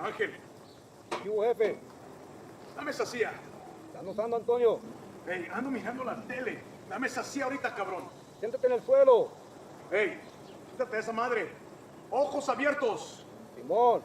Ángel, ¿Qué hubo, jefe? dame esa silla. ¿Estás notando, Antonio? Hey, ando mirando la tele. Dame esa silla ahorita, cabrón. Siéntate en el suelo. Hey, quítate esa madre. Ojos abiertos. Simón.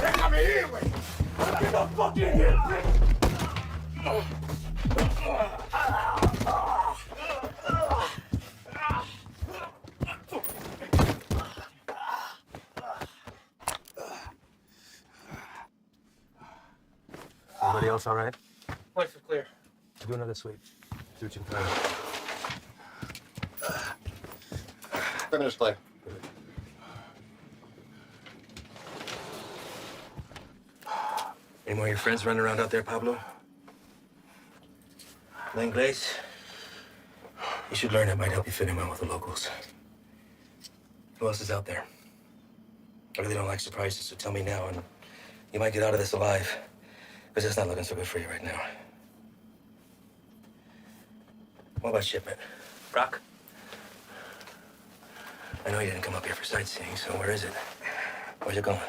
Déjame ir, güey. Get the fuck in here. Everybody else all right? Points are clear. Do another sweep. See what you can find. Finish, Clay. Any more of your friends running around out there, Pablo? Inglés? You should learn it. Might help you fit in well with the locals. Who else is out there? I really don't like surprises, so tell me now, and you might get out of this alive. Because it's not looking so good for you right now. What about shipment? Brock? I know you didn't come up here for sightseeing, so where is it? Where's it going?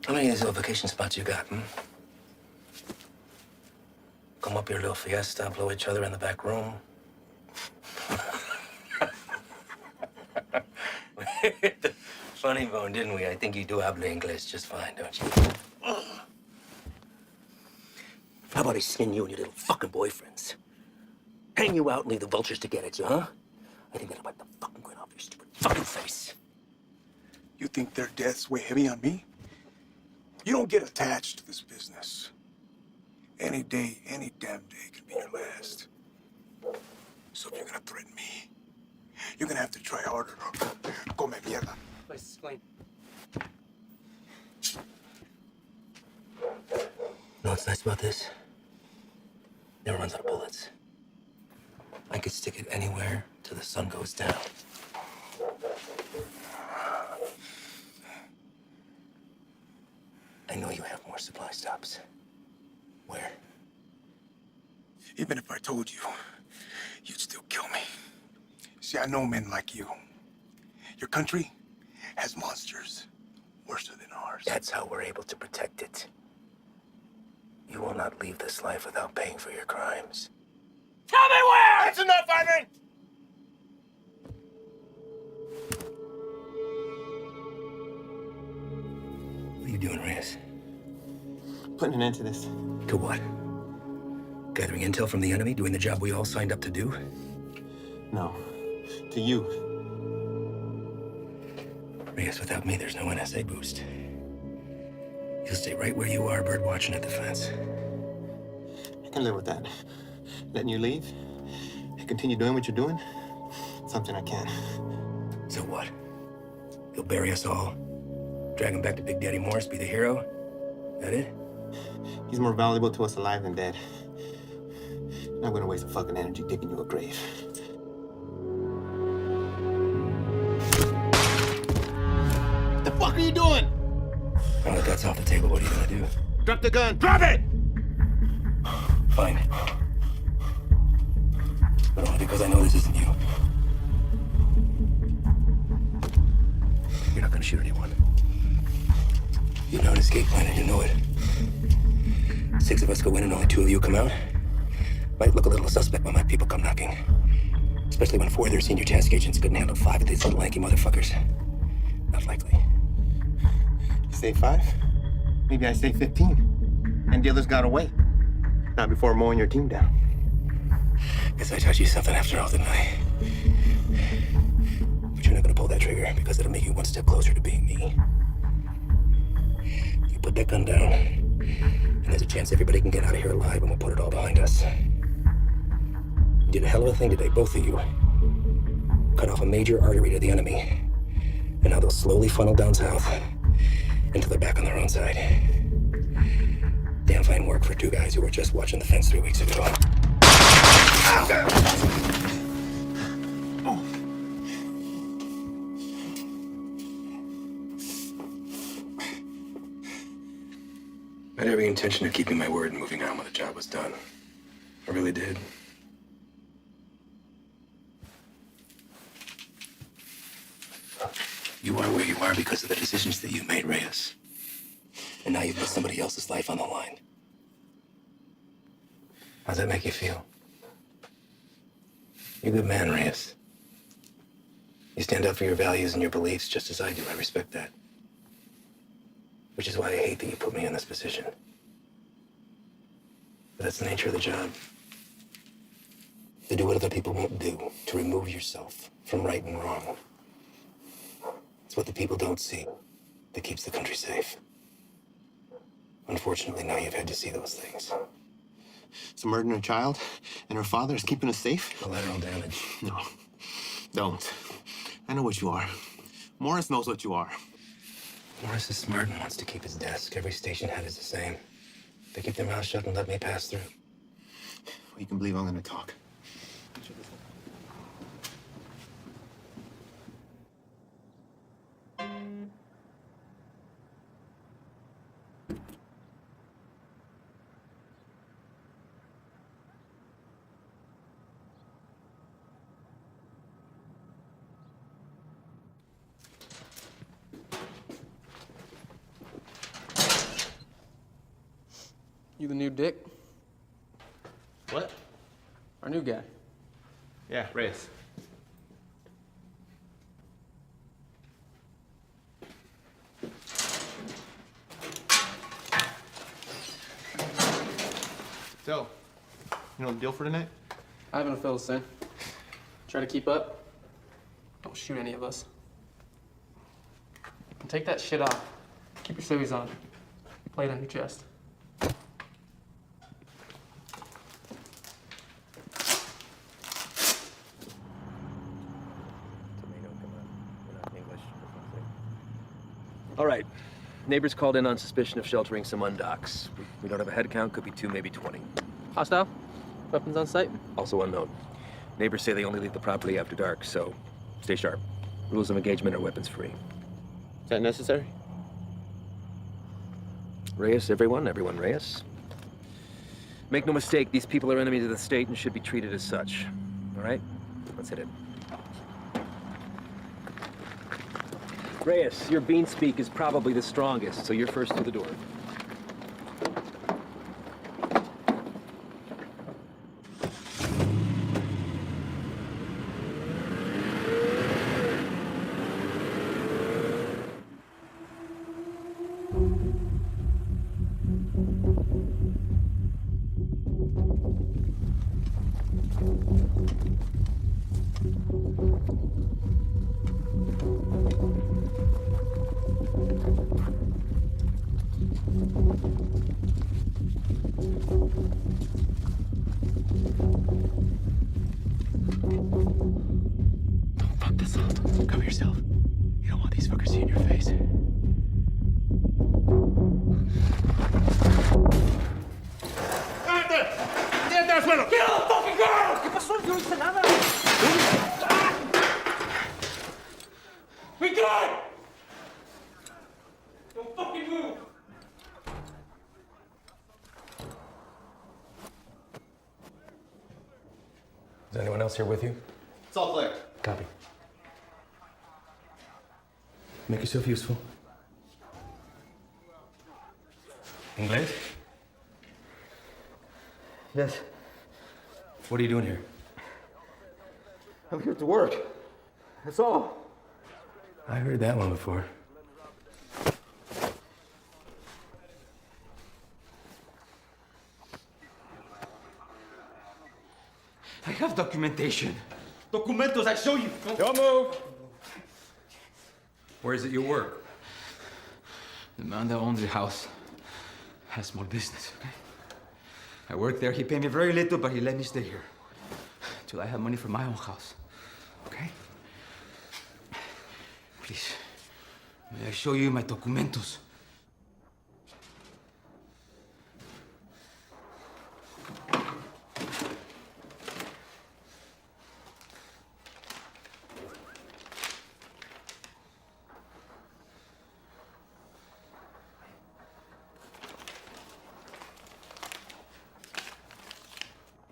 How many of these little vacation spots you got, Come up here, little fiesta, blow each other in the back room. Funny bone, didn't we? I think you do habla English just fine, don't you? How about I skin you and your little fucking boyfriends? Hang you out and leave the vultures to get at you, huh? I think that'll wipe the fucking grin off your stupid fucking face. You think their deaths weigh heavy on me? You don't get attached to this business. Any day, any damn day can be your last. So if you're gonna threaten me, you're gonna have to try harder. Come mierda. Let's explain. You know what's nice about this? Never runs out of bullets. I could stick it anywhere till the sun goes down. I know you have more supply stops. Where? Even if I told you, you'd still kill me. See, I know men like you. Your country has monsters worse than ours. That's how we're able to protect it. You will not leave this life without paying for your crimes. Tell me where! That's enough, Ivan! What are you doing, Reyes? Putting an end to this. To what? Gathering intel from the enemy, doing the job we all signed up to do? No. To you. Reyes, without me, there's no NSA boost. You'll stay right where you are, bird watching at the fence. I can live with that. Letting you leave and continue doing what you're doing, something I can. So what? You'll bury us all? Drag him back to Big Daddy Morris, be the hero? That it? He's more valuable to us alive than dead. I'm not gonna waste a fucking energy digging you a grave. The fuck are you doing? Now that that's off the table, what are you gonna do? Drop the gun. Drop it! Fine. But only because I know this isn't you. You're not gonna shoot anyone. You know an escape plan and you know it. 6 of us go in and only 2 of you come out. Might look a little suspect when my people come knocking. Especially when 4 of their senior task agents couldn't handle 5 of these little lanky motherfuckers. Not likely. You say 5? Maybe I say 15. And the others got away. Not before mowing your team down. Guess I taught you something after all, didn't I? But you're not gonna pull that trigger because it'll make you one step closer to being me. You put that gun down, and there's a chance everybody can get out of here alive and we'll put it all behind us. You did a hell of a thing today, both of you. Cut off a major artery to the enemy. And now they'll slowly funnel down south until they're back on their own side. Damn fine work for 2 guys who were just watching the fence 3 weeks ago. I had every intention of keeping my word and moving on when the job was done. I really did. You are where you are because of the decisions that you made, Reyes. And now you've put somebody else's life on the line. How's that make you feel? You're a good man, Reyes. You stand up for your values and your beliefs just as I do. I respect that. Which is why I hate that you put me in this position. But that's the nature of the job. To do what other people won't do. To remove yourself from right and wrong. It's what the people don't see that keeps the country safe. Unfortunately, now you've had to see those things. So murdering a child and her father is keeping us safe? Collateral damage. No. Don't. I know what you are. Morris knows what you are. Morris is smart and wants to keep his desk. Every station head is the same. They keep their mouths shut and let me pass through. Well, you can believe I'm gonna talk. You the new Dick? What? Our new guy. Yeah, Reyes. So, you know the deal for tonight? I haven't filled this in. Try to keep up. Don't shoot any of us. And take that shit off. Keep your civvies on. Plate on your chest. All right. Neighbors called in on suspicion of sheltering some undocks. We don't have a head count, could be 2, maybe 20. Hostile? Weapons on site? Also unknown. Neighbors say they only leave the property after dark, so stay sharp. Rules of engagement are weapons free. Is that necessary? Reyes, everyone Reyes. Make no mistake, these people are enemies of the state and should be treated as such. All right? Let's hit it. Reyes, your bean speak is probably the strongest, so you're first through the door. Fuck this up. Cover yourself. You don't want these fuckers seeing your face. ¡Siéntate al suelo! Get off the fucking ground! ¿Qué pasó? Yo no hice nada. We good! Don't fucking move! Is anyone else here with you? It's all clear. Copy. Make yourself useful. Inglés? Yes. What are you doing here? I'm here to work. That's all. I heard that one before. I have documentation. Documentos, I show you. Don't move. Where is it you work? The man that owns the house has small business, okay? I work there. He paid me very little, but he let me stay here. Till I have money for my own house, okay? Please, may I show you my documentos?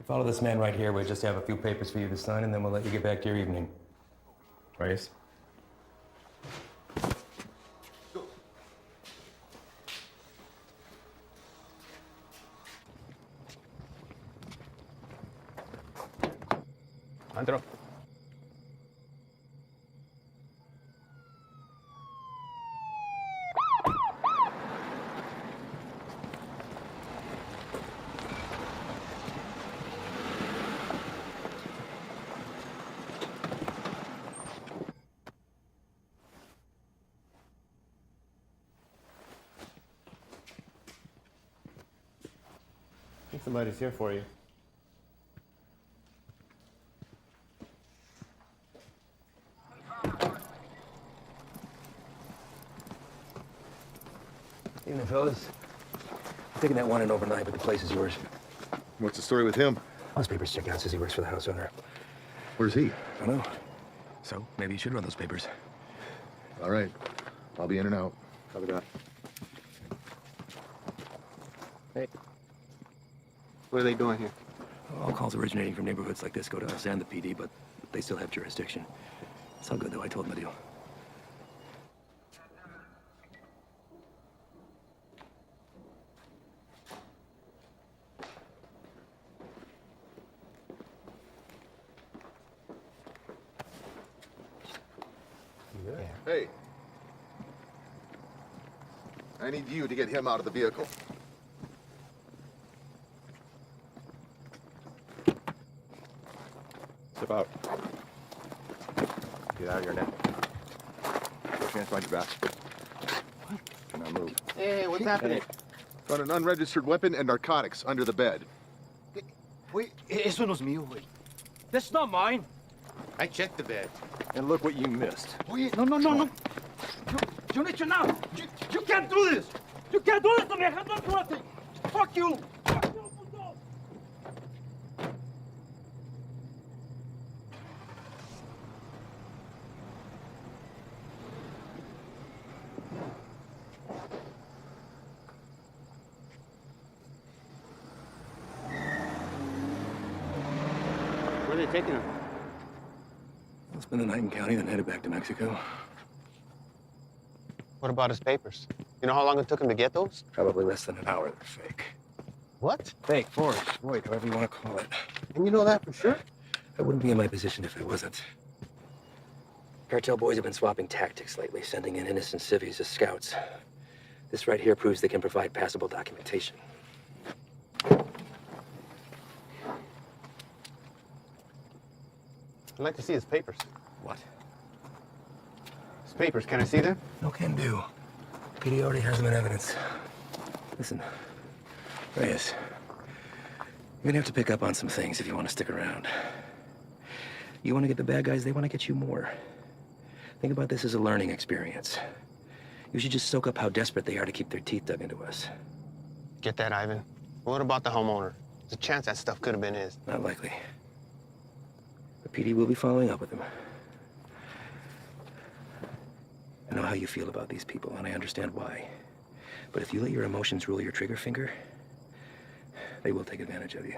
Follow this man right here. We just have a few papers for you to sign, and then we'll let you get back to your evening. Reyes? Andro. I think somebody's here for you. Evening, fellas. I'm taking that one in overnight, but the place is yours. What's the story with him? Those papers check out. Says he works for the house owner. Where's he? I don't know. So maybe you should run those papers. All right. I'll be in and out. Copy that. Hey. What are they doing here? All calls originating from neighborhoods like this go to us and the PD, but they still have jurisdiction. It's all good, though. I told them the deal. Hey. I need you to get him out of the vehicle. Step out. Get out of here now. Put your hands behind your back. Do not move. Hey, what's happening? Found an unregistered weapon and narcotics under the bed. Wait, eso no es mío, güey. That's not mine. I checked the bed. And look what you missed. Oye, no. You no he hecho nada. You can't do this. You can't do this to me. I have done nothing. Fuck you. Fuck you, puto. Where are they taking him? I'll spend the night in county, then headed back to Mexico. What about his papers? You know how long it took him to get those? Probably less than an hour. They're fake. What? Fake, forged, void, however you want to call it. And you know that for sure? I wouldn't be in my position if I wasn't. Cartel boys have been swapping tactics lately, sending in innocent civvies as scouts. This right here proves they can provide passable documentation. I'd like to see his papers. What? His papers, can I see them? No can do. PD already has them in evidence. Listen, Reyes, you're gonna have to pick up on some things if you want to stick around. You want to get the bad guys, they want to get you more. Think about this as a learning experience. You should just soak up how desperate they are to keep their teeth dug into us. Get that, Ivan. What about the homeowner? There's a chance that stuff could have been his. Not likely. The PD will be following up with him. I know how you feel about these people, and I understand why. But if you let your emotions rule your trigger finger, they will take advantage of you.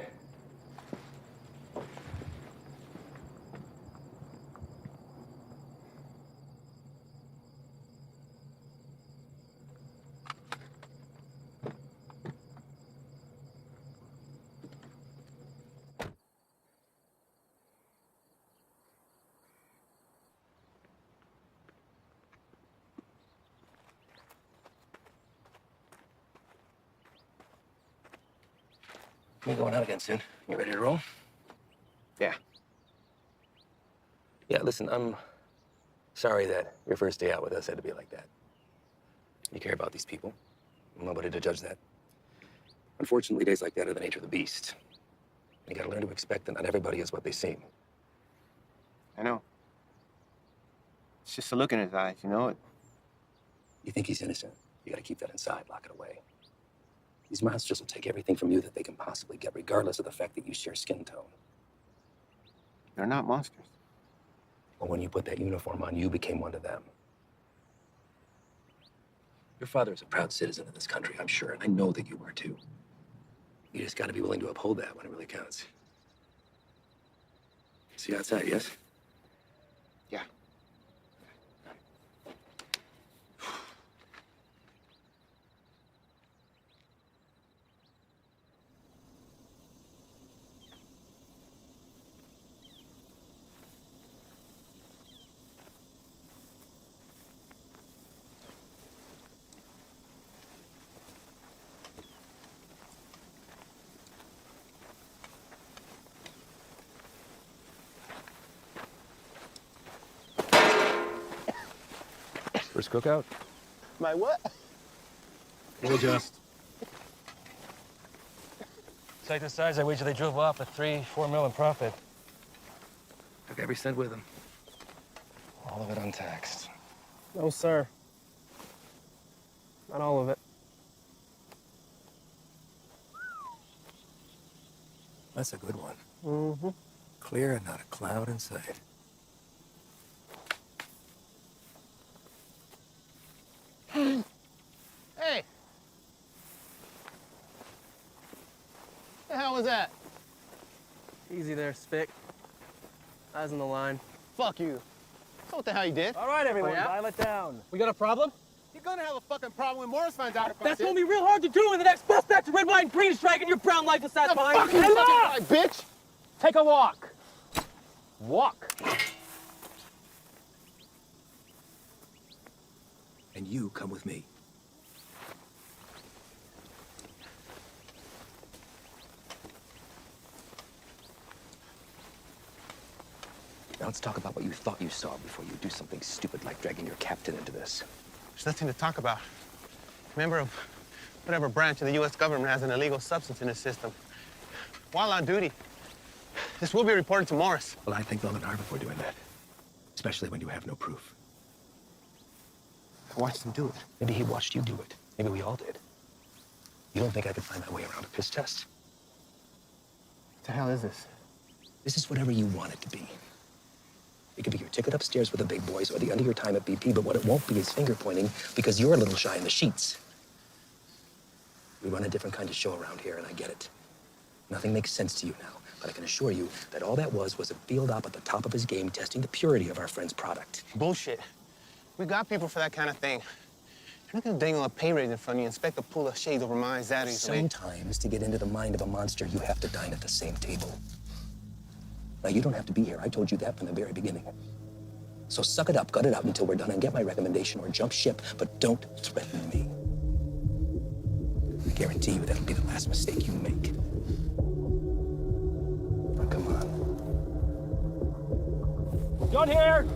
We're going out again soon. You ready to roll? Yeah. Yeah, listen, I'm sorry that your first day out with us had to be like that. You care about these people. I'm nobody to judge that. Unfortunately, days like that are the nature of the beast. You gotta learn to expect that not everybody is what they seem. I know. It's just a look in his eyes, you know? You think he's innocent. You gotta keep that inside, lock it away. These monsters will take everything from you that they can possibly get, regardless of the fact that you share skin tone. They're not monsters. But when you put that uniform on, you became one of them. Your father is a proud citizen of this country, I'm sure, and I know that you are too. You just gotta be willing to uphold that when it really counts. See you outside, yes? Yeah. First cookout? My what? We'll adjust. Site the size, I wager they drove off at 3-4 mil in profit. Took every cent with them. All of it untaxed. No, sir. Not all of it. That's a good one. Mm-hmm. Clear and not a cloud in sight. Hey! The hell was that? Easy there, Spick. Eyes on the line. Fuck you. That's what the hell you did. All right, everyone, Oh, yeah? dial it down. We got a problem? You're gonna have a fucking problem when Morris finds out about That's this. gonna be real hard to do when the next bus back to Red, White, and Green is dragging your brown life aside The behind fucking you. fucking right, bitch! Take a walk. Walk. And you come with me. Now let's talk about what you thought you saw before you do something stupid like dragging your captain into this. There's nothing to talk about. Remember, Whatever branch of the U.S. government has an illegal substance in its system. While on duty, this will be reported to Morris. Well, I think they'll get hard before doing that. Especially when you have no proof. I watched him do it. Maybe he watched you do it. Maybe we all did. You don't think I could find my way around a piss test? What the hell is this? This is whatever you want it to be. It could be your ticket upstairs with the big boys or the end of your time at BP, but what it won't be is finger pointing because you're a little shy in the sheets. We run a different kind of show around here, and I get it. Nothing makes sense to you now, but I can assure you that all that was a field op at the top of his game testing the purity of our friend's product. Bullshit. We got people for that kind of thing. You're not gonna dangle a pay raise in front of you and expect to pull the shades over my eyes that easily. Sometimes, to get into the mind of a monster, you have to dine at the same table. Now, you don't have to be here. I told you that from the very beginning. So suck it up, gut it out until we're done, and get my recommendation or jump ship, but don't threaten me. I guarantee you that'll be the last mistake you make. Now, come on. John here!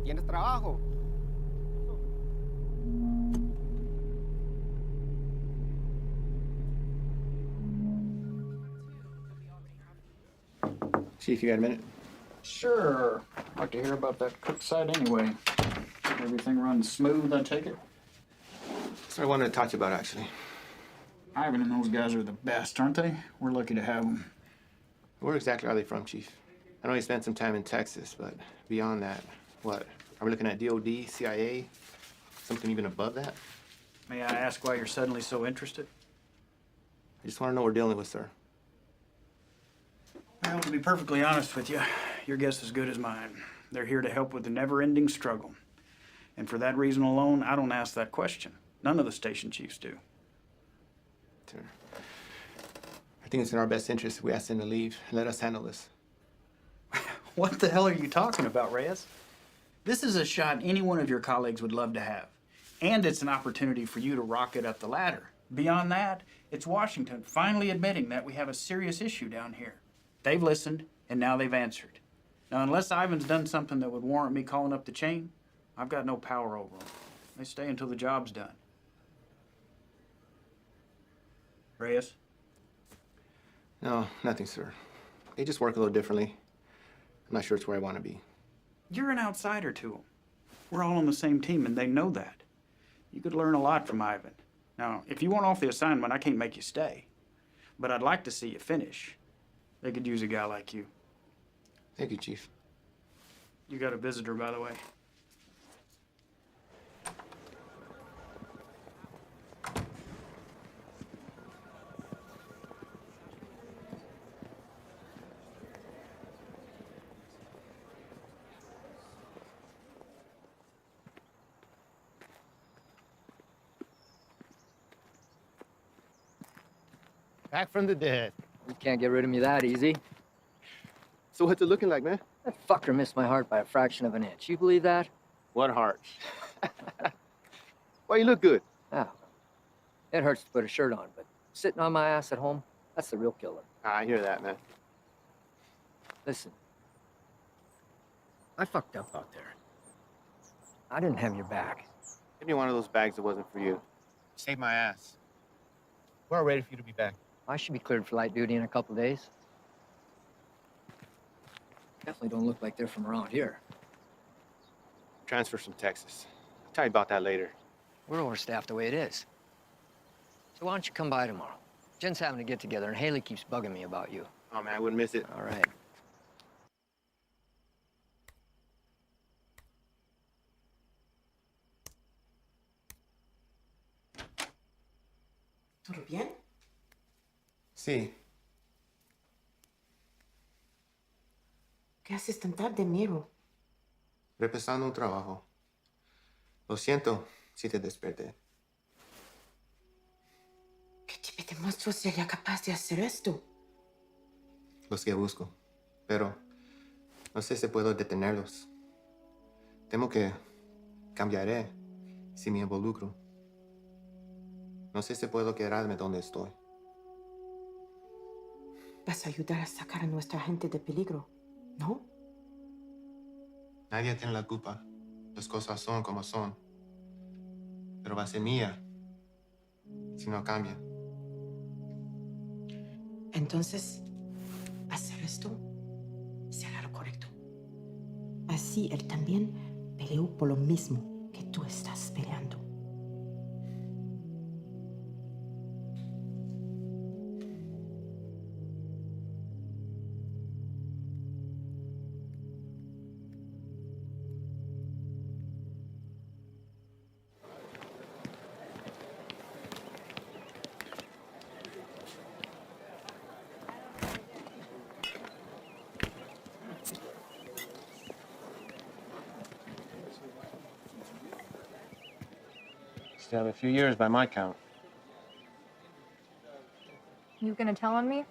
¿Tienes trabajo? Chief, you got a minute? Sure. I'd like to hear about that cook site anyway. Everything runs smooth, I take it? That's what I wanted to talk to you about, actually. Ivan and those guys are the best, aren't they? We're lucky to have them. Where exactly are they from, Chief? I know you spent some time in Texas, but beyond that, what? Are we looking at DOD, CIA, something even above that? May I ask why you're suddenly so interested? I just want to know what we're dealing with, sir. Well, to be perfectly honest with you, your guess is as good as mine. They're here to help with the never-ending struggle. And for that reason alone, I don't ask that question. None of the station chiefs do. Sir, I think it's in our best interest if we ask them to leave and let us handle this. What the hell are you talking about, Reyes? This is a shot any one of your colleagues would love to have. And it's an opportunity for you to rocket up the ladder. Beyond that, it's Washington finally admitting that we have a serious issue down here. They've listened, and now they've answered. Now, unless Ivan's done something that would warrant me calling up the chain, I've got no power over them. They stay until the job's done. Reyes? No, nothing, sir. They just work a little differently. I'm not sure it's where I want to be. You're an outsider to them. We're all on the same team, and they know that. You could learn a lot from Ivan. Now, if you want off the assignment, I can't make you stay. But I'd like to see you finish. They could use a guy like you. Thank you, Chief. You got a visitor, by the way. Back from the dead. You can't get rid of me that easy. So what's it looking like, man? That fucker missed my heart by a fraction of an inch. You believe that? What heart? Why, you look good. Oh. It hurts to put a shirt on, but sitting on my ass at home, that's the real killer. I hear that, man. Listen. I fucked up out there. I didn't have your back. Give me one of those bags that wasn't for you. Save my ass. We're all ready for you to be back. I should be cleared for light duty in a couple days. Definitely don't look like they're from around here. Transfer from Texas. I'll tell you about that later. We're overstaffed the way it is. So why don't you come by tomorrow? Jen's having a get-together, and Haley keeps bugging me about you. Oh, man, I wouldn't miss it. All right. ¿Todo bien? Sí. ¿Qué haces tan tarde, Miro? Repasando un trabajo. Lo siento si te desperté. ¿Qué tipo de monstruo sería capaz de hacer esto? Los que busco. Pero no sé si puedo detenerlos. Temo que cambiaré si me involucro. No sé si puedo quedarme donde estoy. Vas a ayudar a sacar a nuestra gente de peligro, ¿no? Nadie tiene la culpa. Las cosas son como son. Pero va a ser mía si no cambia. Entonces, hacer esto será lo correcto. Así él también peleó por lo mismo que tú estás peleando. Still have a few years by my count. You gonna tell on me?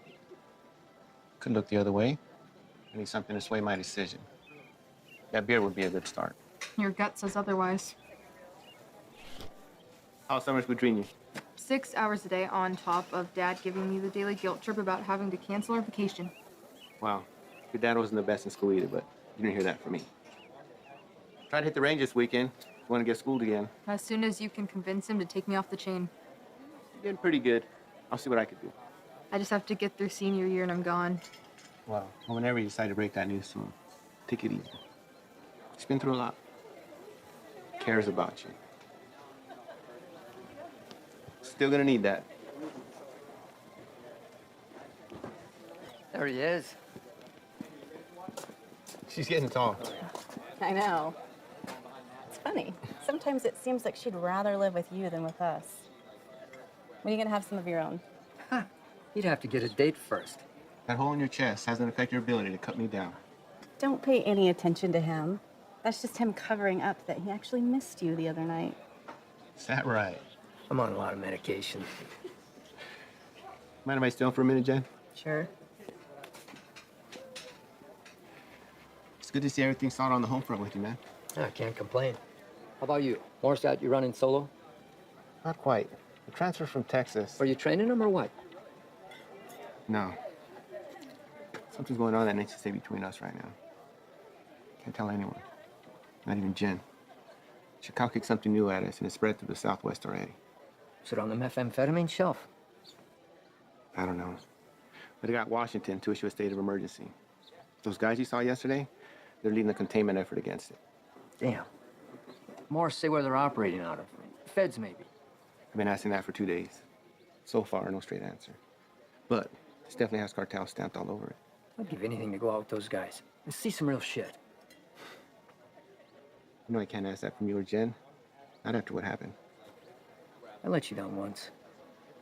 Could look the other way. I need something to sway my decision. That beer would be a good start. Your gut says otherwise. How's summers between you? 6 hours a day on top of Dad giving me the daily guilt trip about having to cancel our vacation. Wow. Your dad wasn't the best in school either, but you didn't hear that from me. Tried to hit the range this weekend. Want to get schooled again. As soon as you can convince him to take me off the chain. You're getting pretty good. I'll see what I could do. I just have to get through senior year and I'm gone. Well, whenever you decide to break that news to him, take it easy. He's been through a lot. Cares about you. Still gonna need that. There he is. She's getting tall. I know. It's funny. Sometimes it seems like she'd rather live with you than with us. When are you gonna have some of your own? You'd have to get a date first. That hole in your chest hasn't affected your ability to cut me down. Don't pay any attention to him. That's just him covering up that he actually missed you the other night. Is that right? I'm on a lot of medication. Mind if I stay on for a minute, Jen? Sure. It's good to see everything solid on the home front with you, man. I can't complain. How about you? Morstadt, you running solo? Not quite. The transfer from Texas. Are you training them or what? No. Something's going on that needs to stay between us right now. Can't tell anyone. Not even Jen. Chicago kicked something new at us, and it spread through the Southwest already. Is it on the methamphetamine shelf? I don't know. But it got Washington to issue a state of emergency. Those guys you saw yesterday, they're leading the containment effort against it. Damn. More say where they're operating out of. Feds, maybe. I've been asking that for 2 days. So far, no straight answer. But this definitely has cartel stamped all over it. I'd give anything to go out with those guys and see some real shit. You know I can't ask that from you or Jen. Not after what happened. I let you down once.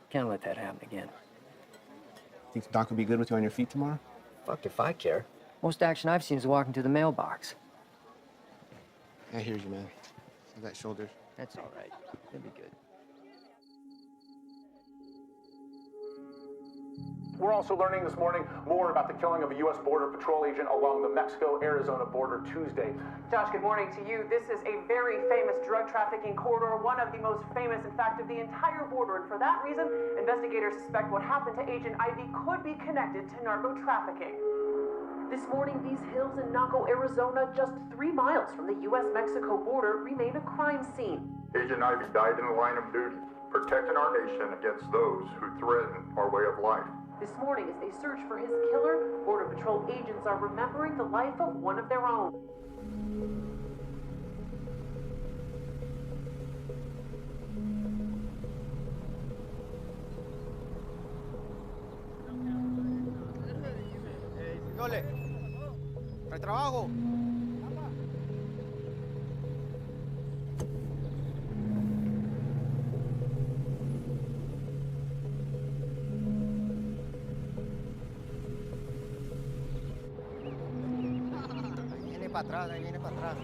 Can't let that happen again. Think Doc will be good with you on your feet tomorrow? Fuck if I care. Most action I've seen is walking to the mailbox. I hear you, man. I got shoulders. That's all right. It'll be good. We're also learning this morning more about the killing of a U.S. Border Patrol agent along the Mexico-Arizona border Tuesday. Josh, good morning to you. This is a very famous drug trafficking corridor, one of the most famous, in fact, of the entire border. And for that reason, investigators suspect what happened to Agent Ivy could be connected to narco-trafficking. This morning, these hills in Naco, Arizona, just 3 miles from the U.S.-Mexico border, remain a crime scene. Agent Ivy died in the line of duty, protecting our nation against those who threaten our way of life. This morning, as they search for his killer, Border Patrol agents are remembering the life of one of their own. Yole, al trabajo. Ahí viene para atrás, ahí viene para atrás.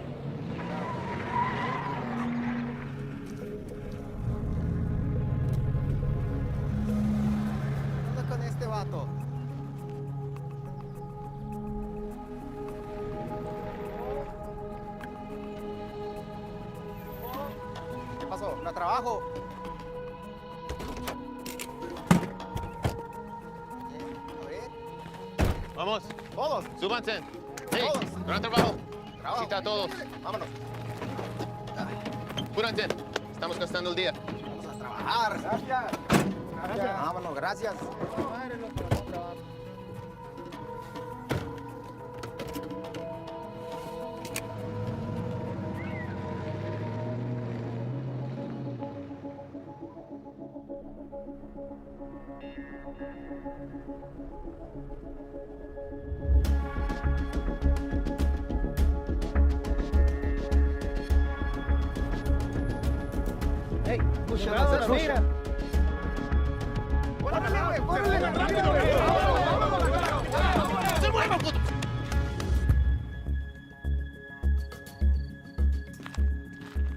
eso, no trabajo. Vamos. Todos. Súbanse. Hey, Todos. gran trabajo. Trabajo. Cita a todos. Vámonos. Apúrense. Estamos gastando el día. Vamos a trabajar. Gracias. Gracias. Vámonos, gracias. Hey, puxa la aceleradora. ¡Córrele, güey! ¡Córrele! ¡Rápido, güey! ¡Se muevan, puto!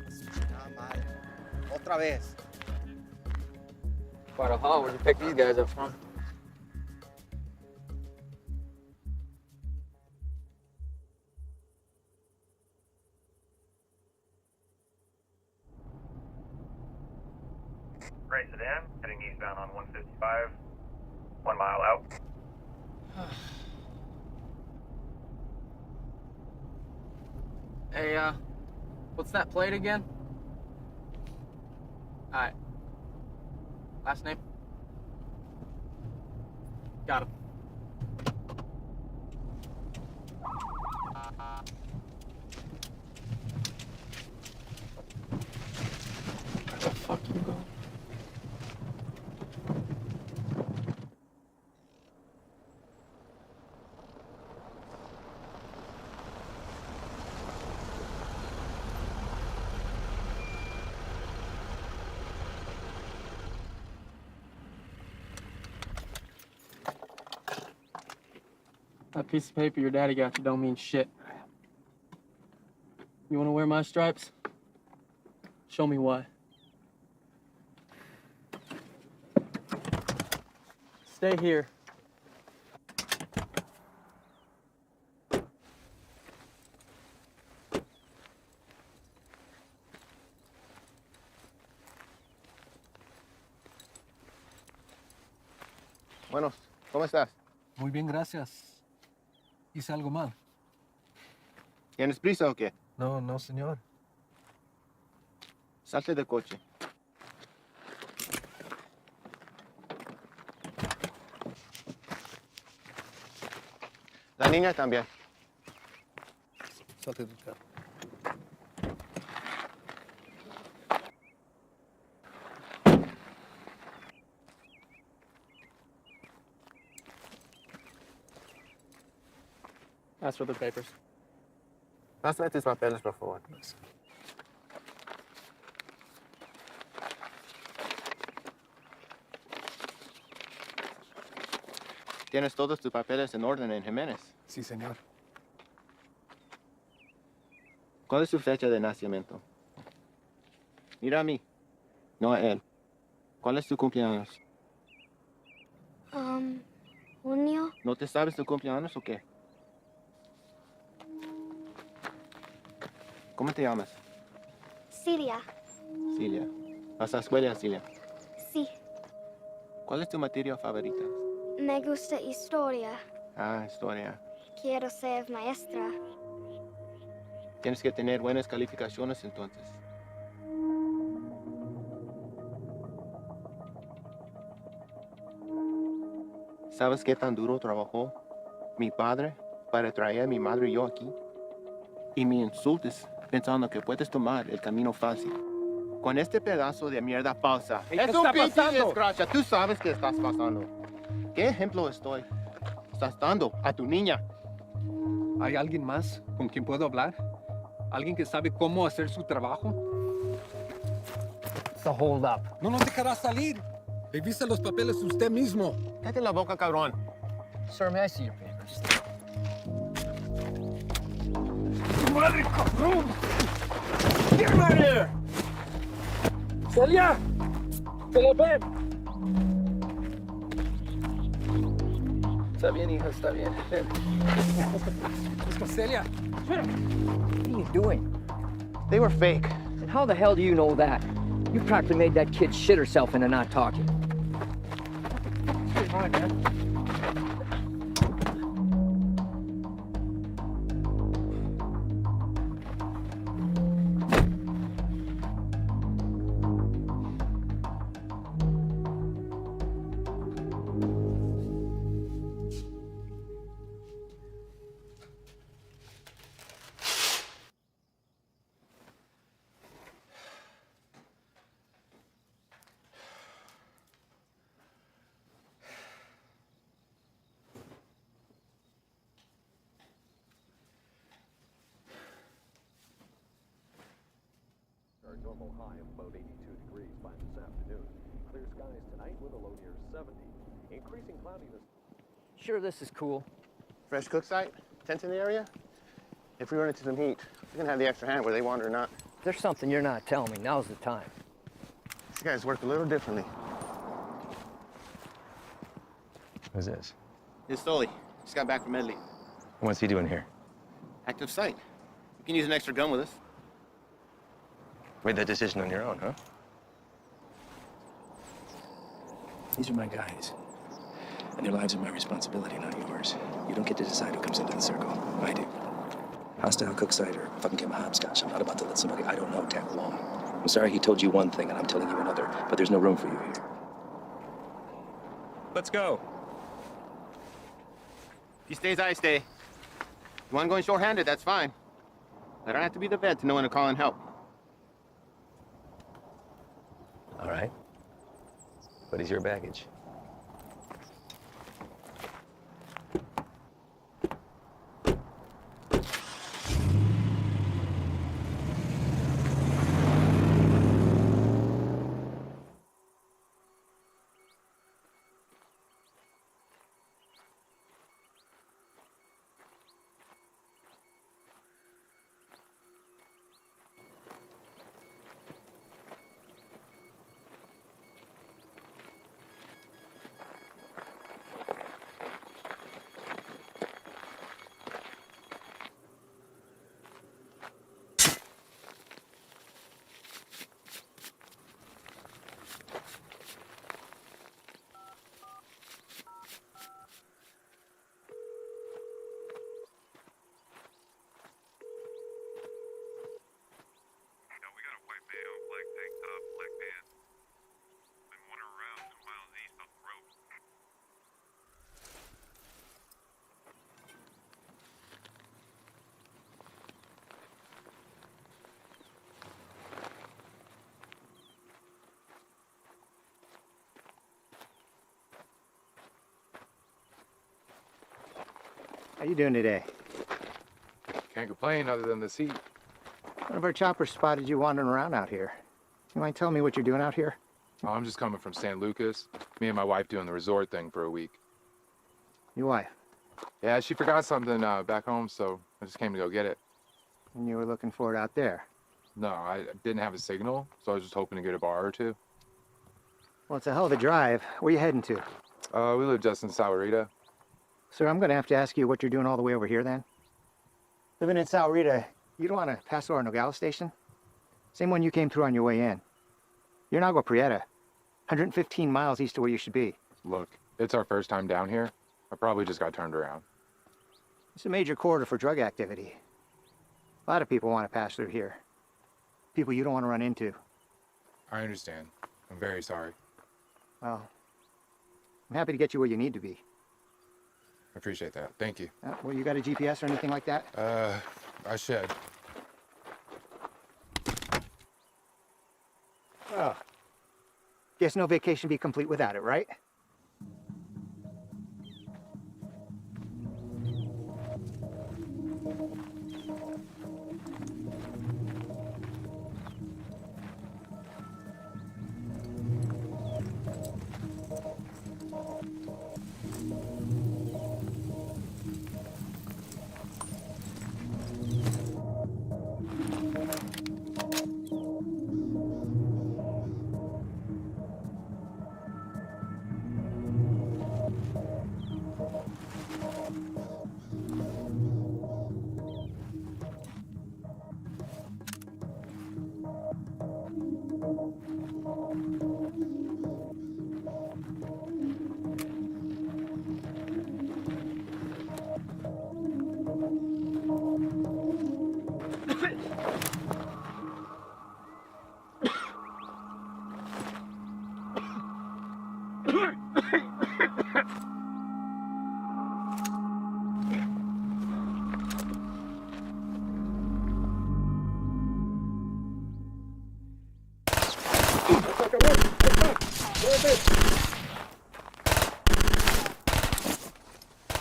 Chingada madre. Otra vez. Quite a haul. Where'd you pick these guys up from? Gray sedan, heading eastbound on 155, 1 mile out. Hey, what's that plate again? Alright. Last name? Got him. Where the fuck you go? That piece of paper your daddy got you don't mean shit. You wanna wear my stripes? Show me why. Stay here. Bueno, ¿cómo estás? Muy bien, gracias. ¿Hice algo mal? ¿Tienes prisa o qué? No, no, señor. Salte del coche. La niña también. Salte del carro. Ask for the papers. Pásame tus papeles, por favor. ¿Tienes todos tus papeles en orden en Jiménez? Sí, señor. ¿Cuál es su fecha de nacimiento? Mira a mí, no a él. ¿Cuál es tu cumpleaños? Junio. ¿No te sabes tu cumpleaños o qué? ¿Cómo te llamas? Siria. Cilia. ¿Vas a la escuela, Cilia? Sí. ¿Cuál es tu materia favorita? Me gusta historia. Ah, historia. Quiero ser maestra. Tienes que tener buenas calificaciones entonces. ¿Sabes qué tan duro trabajó mi padre para traer a mi madre y yo aquí? Y me insultes pensando que puedes tomar el camino fácil. Con este pedazo de mierda falsa. Hey, Es ¿qué un está pinche pasando? desgracia. Tú sabes qué estás pasando. ¿Qué ejemplo estás dando a tu niña? ¿Hay alguien más con quien puedo hablar? ¿Alguien que sabe cómo hacer su trabajo? It's a hold up. No nos dejará salir. Revisa los papeles usted mismo. Cállate la boca, cabrón. Sir, may I see your papers? ¡Madre, cabrón! ¡Get him out of here! ¡Celia! ¡Celia, ven! Está bien, hija, está bien. Ven. Let's go, Celia. What are you doing? They were fake. And how the hell do you know that? You practically made that kid shit herself into not talking. Hey, hi, man. Our normal high of about 82 degrees by this afternoon. Clear skies tonight with a low near 70. Increasing cloudiness. Sure, this is cool. Fresh cook site? Tents in the area? If we run into some heat, we can have the extra hand whether they want it or not. There's something you're not telling me. Now's the time. These guys work a little differently. Who's this? It's Stoli. Just got back from Medley. What's he doing here? Active site. You can use an extra gun with us. Made that decision on your own, huh? These are my guys. And their lives are my responsibility, not yours. You don't get to decide who comes into the circle. I do. Hostile cook site or fucking get my hopscotch. I'm not about to let somebody I don't know tag along. I'm sorry he told you one thing and I'm telling you another, but there's no room for you here. Let's go. If he stays, I stay. You want to go in short-handed, that's fine. I don't have to be the vet to know when to call in help. All right. What is your baggage? How you doing today? Can't complain other than this heat. One of our choppers spotted you wandering around out here. You mind telling me what you're doing out here? Oh, I'm just coming from San Lucas. Me and my wife doing the resort thing for a week. Your wife? Yeah, she forgot something back home, so I just came to go get it. And you were looking for it out there? No, I didn't have a signal, so I was just hoping to get a bar or two. Well, it's a hell of a drive. Where you heading to? We live just in Sahuarita. Sir, I'm going to have to ask you what you're doing all the way over here then. Living in Sahuarita, you don't want to pass over Nogales Station? Same one you came through on your way in. You're in Agua Prieta, 115 miles east of where you should be. Look, it's our first time down here. I probably just got turned around. It's a major corridor for drug activity. A lot of people want to pass through here. People you don't want to run into. I understand. I'm very sorry. Well, I'm happy to get you where you need to be. I appreciate that. Thank you. Well, you got a GPS or anything like that? I should. Oh. Guess no vacation be complete without it, right?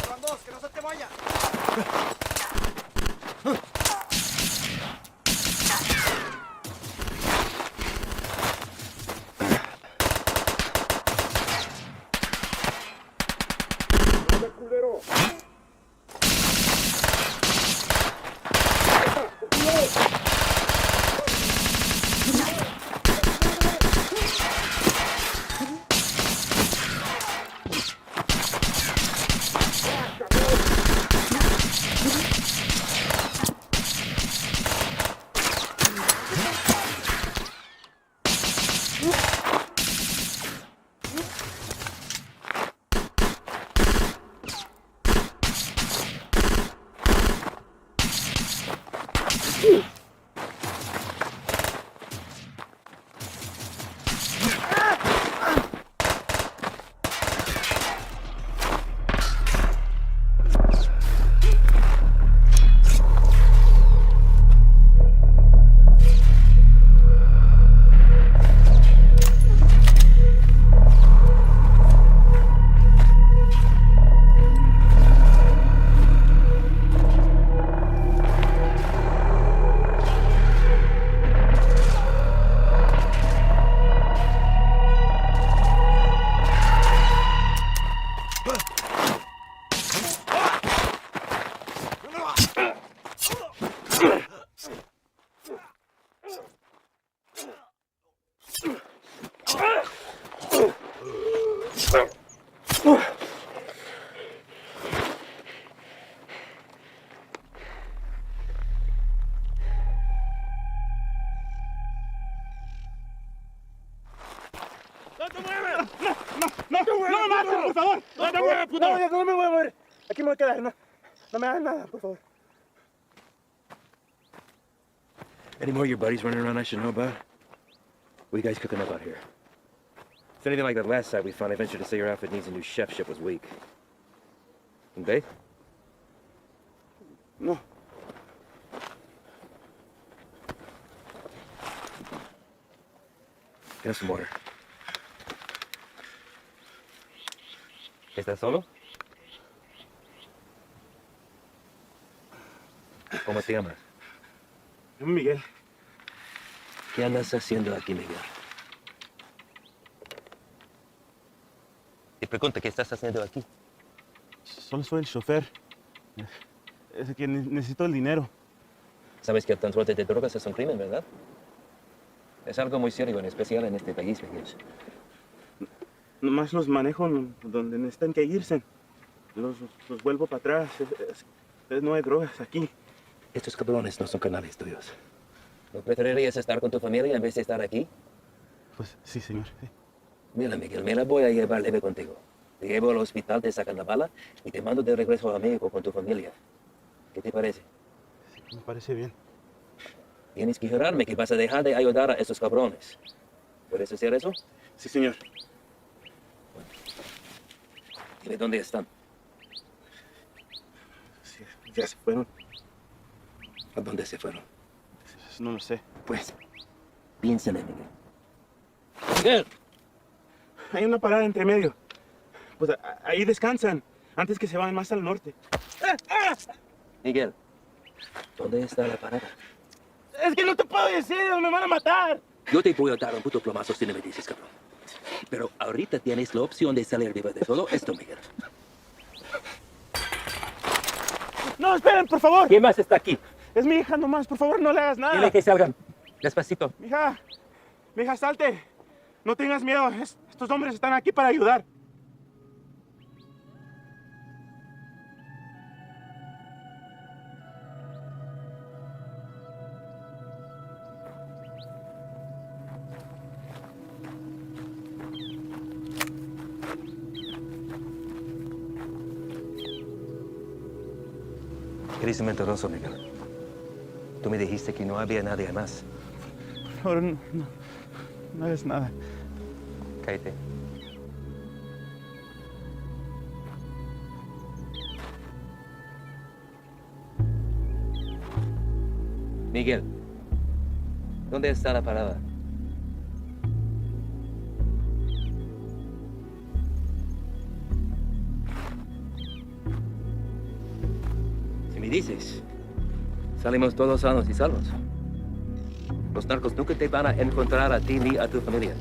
Van dos, que no se te vaya. ¡No te muevas! ¡No me mates, por favor! ¡No te muevas, puto! No me voy a mover. Aquí me voy a quedar. No me hagas nada, por favor. Any more of your buddies running around I should know about? What are you guys cooking up out here? If anything like that last site we found, I venture to say your outfit needs a new chef. Ship was weak. And Dave? No. Get us some water. ¿Estás solo? ¿Cómo te llamas? Miguel. ¿Qué andas haciendo aquí, Miguel? Te pregunto, ¿qué estás haciendo aquí? Solo soy el chofer. Es que necesito el dinero. Sabes que el transporte de drogas es un crimen, ¿verdad? Es algo muy serio, en especial en este país, Miguel. Nomás los manejo donde necesitan que irse. Los vuelvo para atrás. No hay drogas aquí. Estos cabrones no son canales tuyos. ¿No preferirías estar con tu familia en vez de estar aquí? Pues sí, señor. Sí. Mira, Miguel, me la voy a llevar leve contigo. Te llevo al hospital, te sacan la bala y te mando de regreso a México con tu familia. ¿Qué te parece? Sí, me parece bien. Tienes que jurarme que vas a dejar de ayudar a esos cabrones. ¿Puedes hacer eso? Sí, señor. Dime dónde están. Sí, ya se fueron. ¿A dónde se fueron? No lo sé. Pues, piénsale, Miguel. ¡Miguel! Hay una parada entre medio. Pues ahí descansan, antes que se vayan más al norte. Miguel, ¿dónde está la parada? Es que no te puedo decir, me van a matar. Yo te voy a dar un puto plomazo si no me dices, cabrón. Pero ahorita tienes la opción de salir vivo de solo esto, Miguel. No, esperen, por favor. ¿Quién más está aquí? Es mi hija nomás, por favor, no le hagas nada. Dile que salgan. Despacito. Mija, salte. No tengas miedo, estos hombres están aquí para ayudar. Eres un mentiroso, Miguel. Tú me dijiste que no había nadie más. Por favor, no hagas nada. Cállate. Miguel, ¿dónde está la parada? ¿Qué me dices? Salimos todos sanos y salvos. Los narcos nunca te van a encontrar a ti ni a tu familia.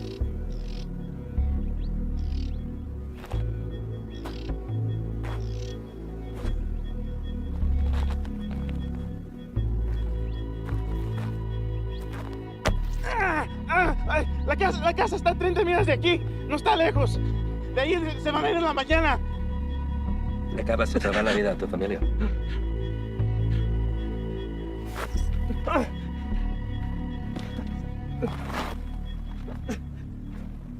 La casa está a 30 millas de aquí. No está lejos. De ahí se van a ir en la mañana. Le acabas de salvar la vida a tu familia.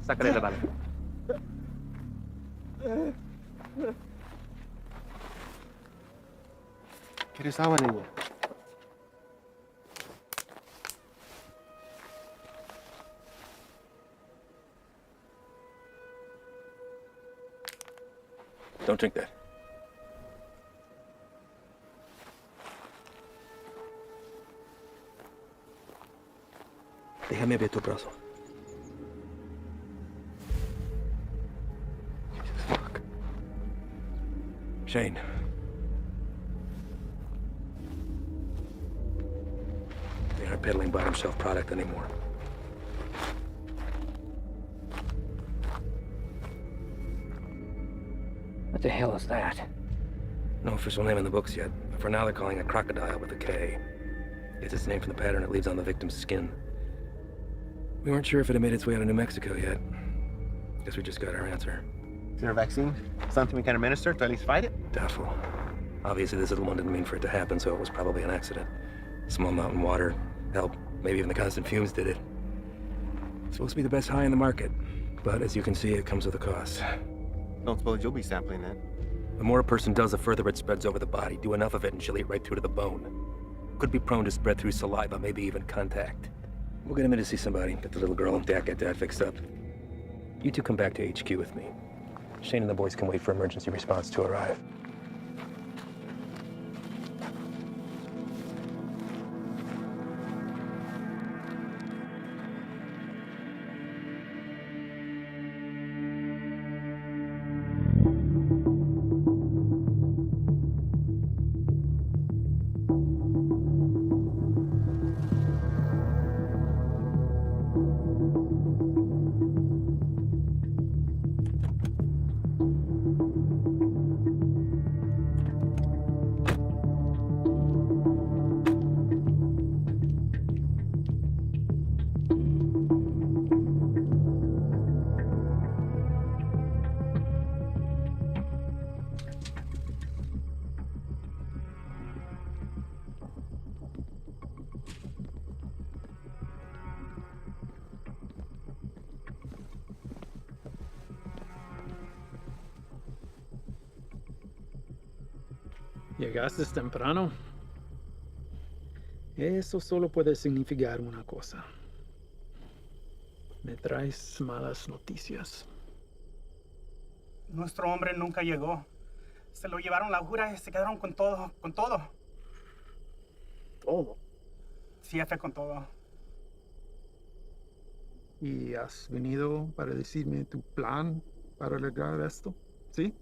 Sácale la bala. ¿Quieres agua, niño? Don't drink that. Déjame ver tu brazo. Fuck. Shane. They aren't peddling bottom shelf product anymore. What the hell is that? No official name in the books yet, but for now they're calling it crocodile with a K. Gets its name from the pattern it leaves on the victim's skin. We weren't sure if it had made its way out of New Mexico yet. Guess we just got our answer. Is there a vaccine? Something we can administer to at least fight it? Doubtful. Obviously, this little one didn't mean for it to happen, so it was probably an accident. Small mountain water. Hell, maybe even the constant fumes did it. It's supposed to be the best high in the market, but as you can see, it comes with a cost. Don't suppose you'll be sampling that. The more a person does, the further it spreads over the body. Do enough of it and she'll eat right through to the bone. Could be prone to spread through saliva, maybe even contact. We'll get him in to see somebody. Get the little girl and get Dad fixed up. You two come back to HQ with me. Shane and the boys can wait for emergency response to arrive. Llegaste temprano. Eso solo puede significar una cosa. Me traes malas noticias. Nuestro hombre nunca llegó. Se lo llevaron la jura y se quedaron con todo, con todo. ¿Todo? Sí, jefe, con todo. ¿Y has venido para decirme tu plan para lograr esto? ¿Sí?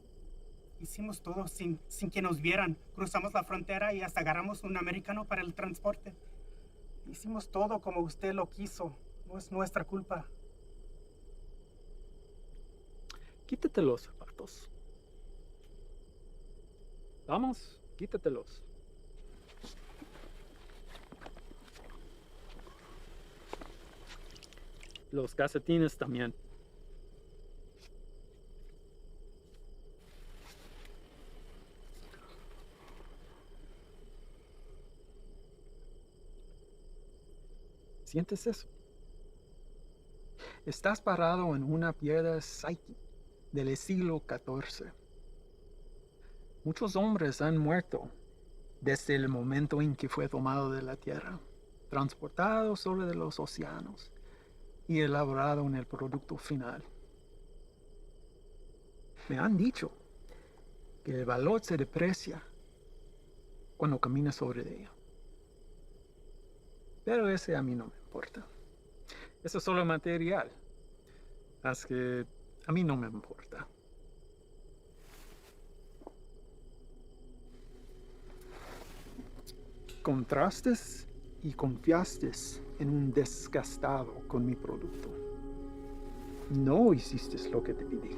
Hicimos todo sin que nos vieran. Cruzamos la frontera y hasta agarramos un americano para el transporte. Hicimos todo como usted lo quiso. No es nuestra culpa. Quítate los zapatos. Vamos, quítatelos. Los calcetines también. ¿Sientes eso? Estás parado en una piedra Psyche del siglo XIV. Muchos hombres han muerto desde el momento en que fue tomado de la tierra, transportado sobre los océanos y elaborado en el producto final. Me han dicho que el valor se deprecia cuando caminas sobre ella. Pero ese a mí no me importa. Eso es solo material. Así que a mí no me importa. encontraste y confiaste en un desgastado con mi producto. No hiciste lo que te pedí.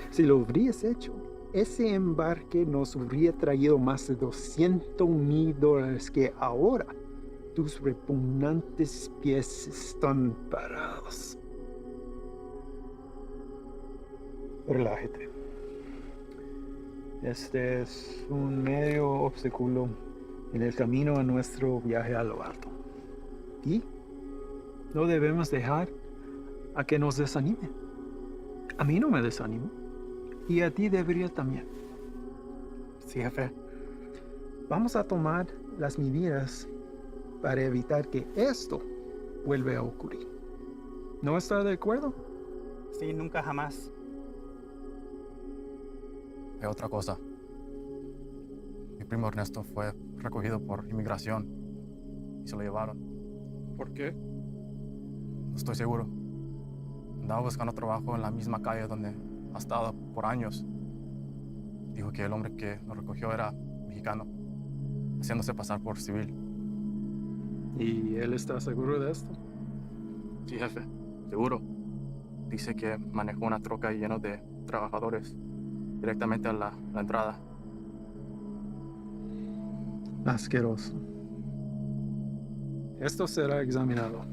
Si lo hubieras hecho, ese embarque nos habría traído más de $200,000 que ahora tus repugnantes pies están parados. Relájate. Este es un medio obstáculo en el camino a nuestro viaje a lo alto. Y no debemos dejar a que nos desanime. A mí no me desanimo. Y a ti debería también. Sí, jefe. Vamos a tomar las medidas para evitar que esto vuelva a ocurrir. ¿No está de acuerdo? Sí, nunca jamás. Hay otra cosa. Mi primo Ernesto fue recogido por inmigración y se lo llevaron. ¿Por qué? No estoy seguro. Andaba buscando trabajo en la misma calle donde ha estado por años. Dijo que el hombre que lo recogió era mexicano, haciéndose pasar por civil. ¿Y él está seguro de esto? Sí, jefe, seguro. Dice que manejó una troca llena de trabajadores directamente a la entrada. Asqueroso. Esto será examinado.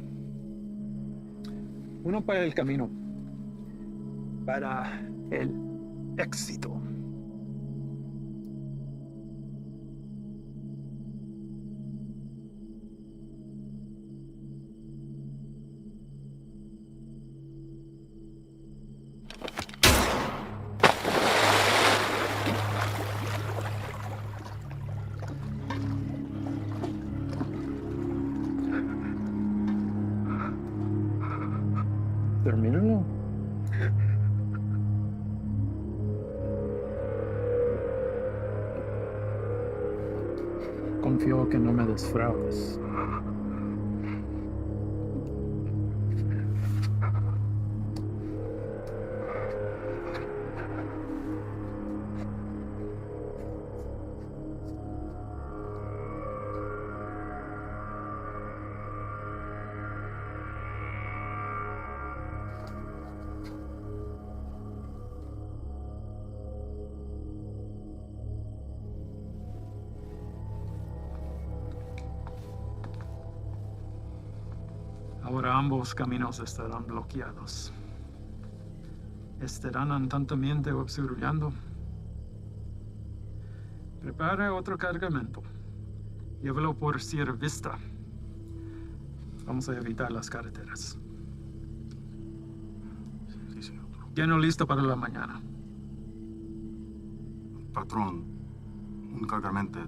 Uno para el camino. Para el éxito. Termínalo. Confío que no me defraudes. Ahora ambos caminos estarán bloqueados. Estarán constantemente observando. Prepara otro cargamento. Llévalo por Sierra Vista. Vamos a evitar las carreteras. Sí, señor. Lleno listo para la mañana. Patrón, un cargamento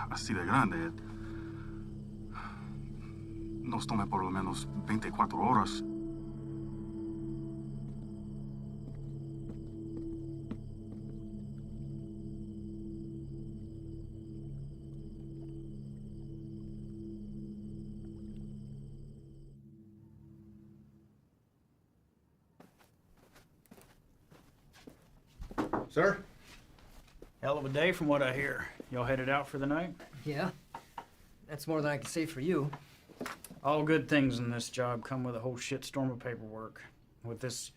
así de grande nos toma por lo menos 24 horas. Sir? Hell of a day from what I hear. Y'all headed out for the night? Yeah. That's more than I can say for you. All good things in this job come with a whole shitstorm of paperwork. With this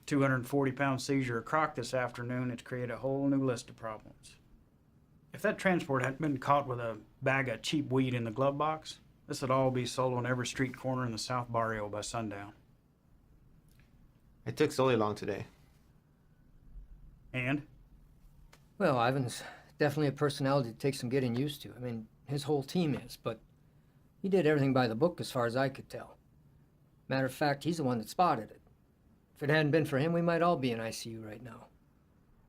240-pound seizure of Croc this afternoon, it's created a whole new list of problems. If that transport hadn't been caught with a bag of cheap weed in the glove box, this would all be sold on every street corner in the South Barrio by sundown. It took Sully long today. And? Well, Ivan's definitely a personality that takes some getting used to. I mean, his whole team is, but he did everything by the book as far as I could tell. Matter of fact, he's the one that spotted it. If it hadn't been for him, we might all be in ICU right now.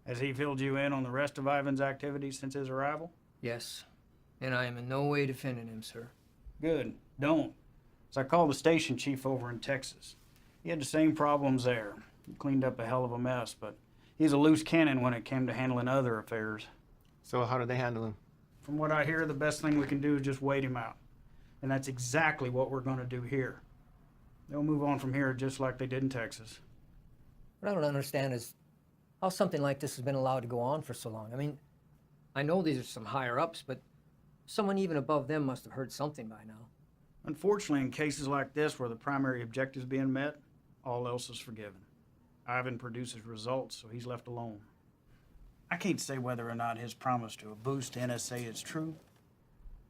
Has he filled you in on the rest of Ivan's activities since his arrival? Yes, and I am in no way defending him, sir. Good. Don't. So I called the station chief over in Texas. He had the same problems there. He cleaned up a hell of a mess, but he's a loose cannon when it came to handling other affairs. So how do they handle him? From what I hear, the best thing we can do is just wait him out. And that's exactly what we're going to do here. They'll move on from here just like they did in Texas. What I don't understand is how something like this has been allowed to go on for so long. I mean, I know these are some higher-ups, but Someone even above them must have heard something by now. Unfortunately, in cases like this where the primary objective is being met, all else is forgiven. Ivan produces results, so he's left alone. I can't say whether or not his promise to a boost to NSA is true.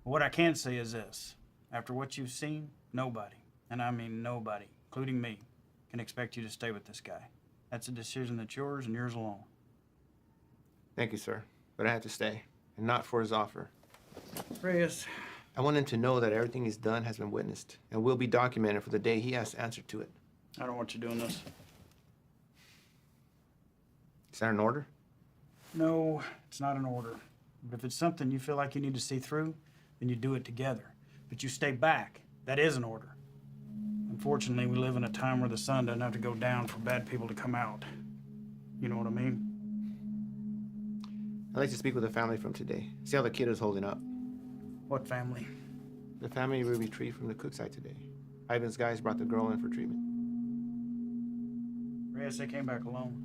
But what I can say is this. After what you've seen, nobody, and I mean nobody, including me, can expect you to stay with this guy. That's a decision that's yours and yours alone. Thank you, sir. But I had to stay, and not for his offer. Reyes. I want him to know that everything he's done has been witnessed and will be documented for the day he has to answer to it. I don't want you doing this. Is that an order? No, it's not an order. But if it's something you feel like you need to see through, then you do it together. But you stay back. That is an order. Unfortunately, we live in a time where the sun doesn't have to go down for bad people to come out. You know what I mean? I'd like to speak with the family from today. See how the kid is holding up. What family? The family we retrieved from the cook site today. Ivan's guys brought the girl in for treatment. Reyes, they came back alone.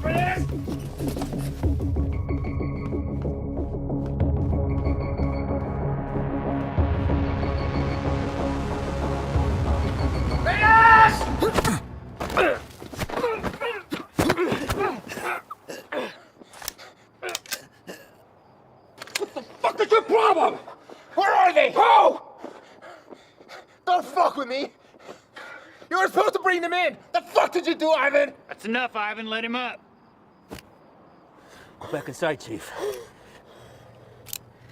Reyes! Fuck is your problem? Where are they? Who? Don't fuck with me. You were supposed to bring them in. The fuck did you do, Ivan? That's enough, Ivan. Let him up. Go back inside, Chief.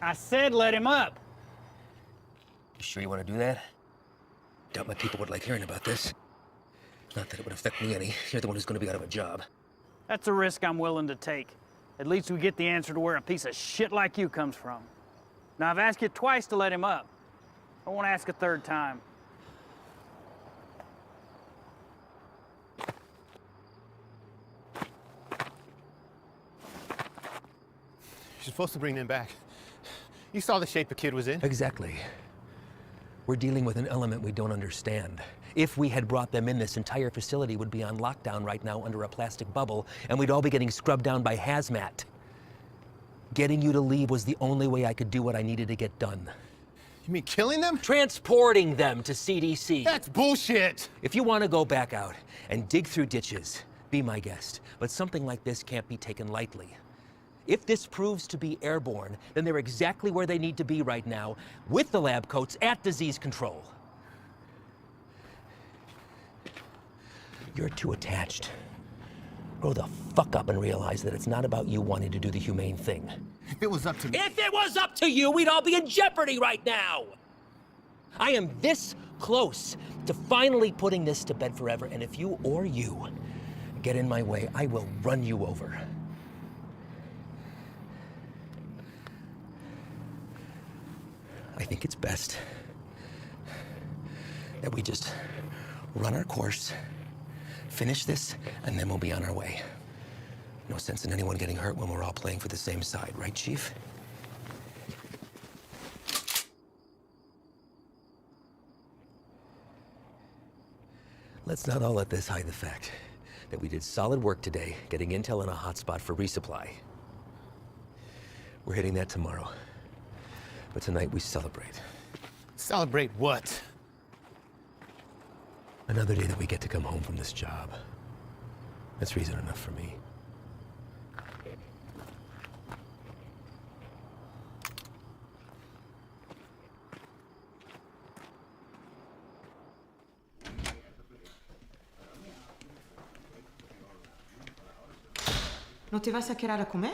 I said let him up. You sure you want to do that? Doubt my people would like hearing about this. Not that it would affect me any. You're the one who's going to be out of a job. That's a risk I'm willing to take. At least we get the answer to where a piece of shit like you comes from. Now, I've asked you twice to let him up. I won't ask a third time. You're supposed to bring them back. You saw the shape the kid was in. Exactly. We're dealing with an element we don't understand. If we had brought them in, this entire facility would be on lockdown right now under a plastic bubble, and we'd all be getting scrubbed down by hazmat. Getting you to leave was the only way I could do what I needed to get done. You mean killing them? Transporting them to CDC. That's bullshit! If you want to go back out and dig through ditches, be my guest. But something like this can't be taken lightly. If this proves to be airborne, then they're exactly where they need to be right now, with the lab coats at disease control. You're too attached. Grow the fuck up and realize that it's not about you wanting to do the humane thing. If it was up to me. If it was up to you, we'd all be in jeopardy right now! I am this close to finally putting this to bed forever, and if you or you get in my way, I will run you over. I think it's best that we just run our course, finish this, and then we'll be on our way. No sense in anyone getting hurt when we're all playing for the same side, right, Chief? Let's not all let this hide the fact that we did solid work today getting intel in a hotspot for resupply. We're hitting that tomorrow. But tonight we celebrate. Celebrate what? Another day that we get to come home from this job. That's reason enough for me. ¿No te vas a quedar a comer?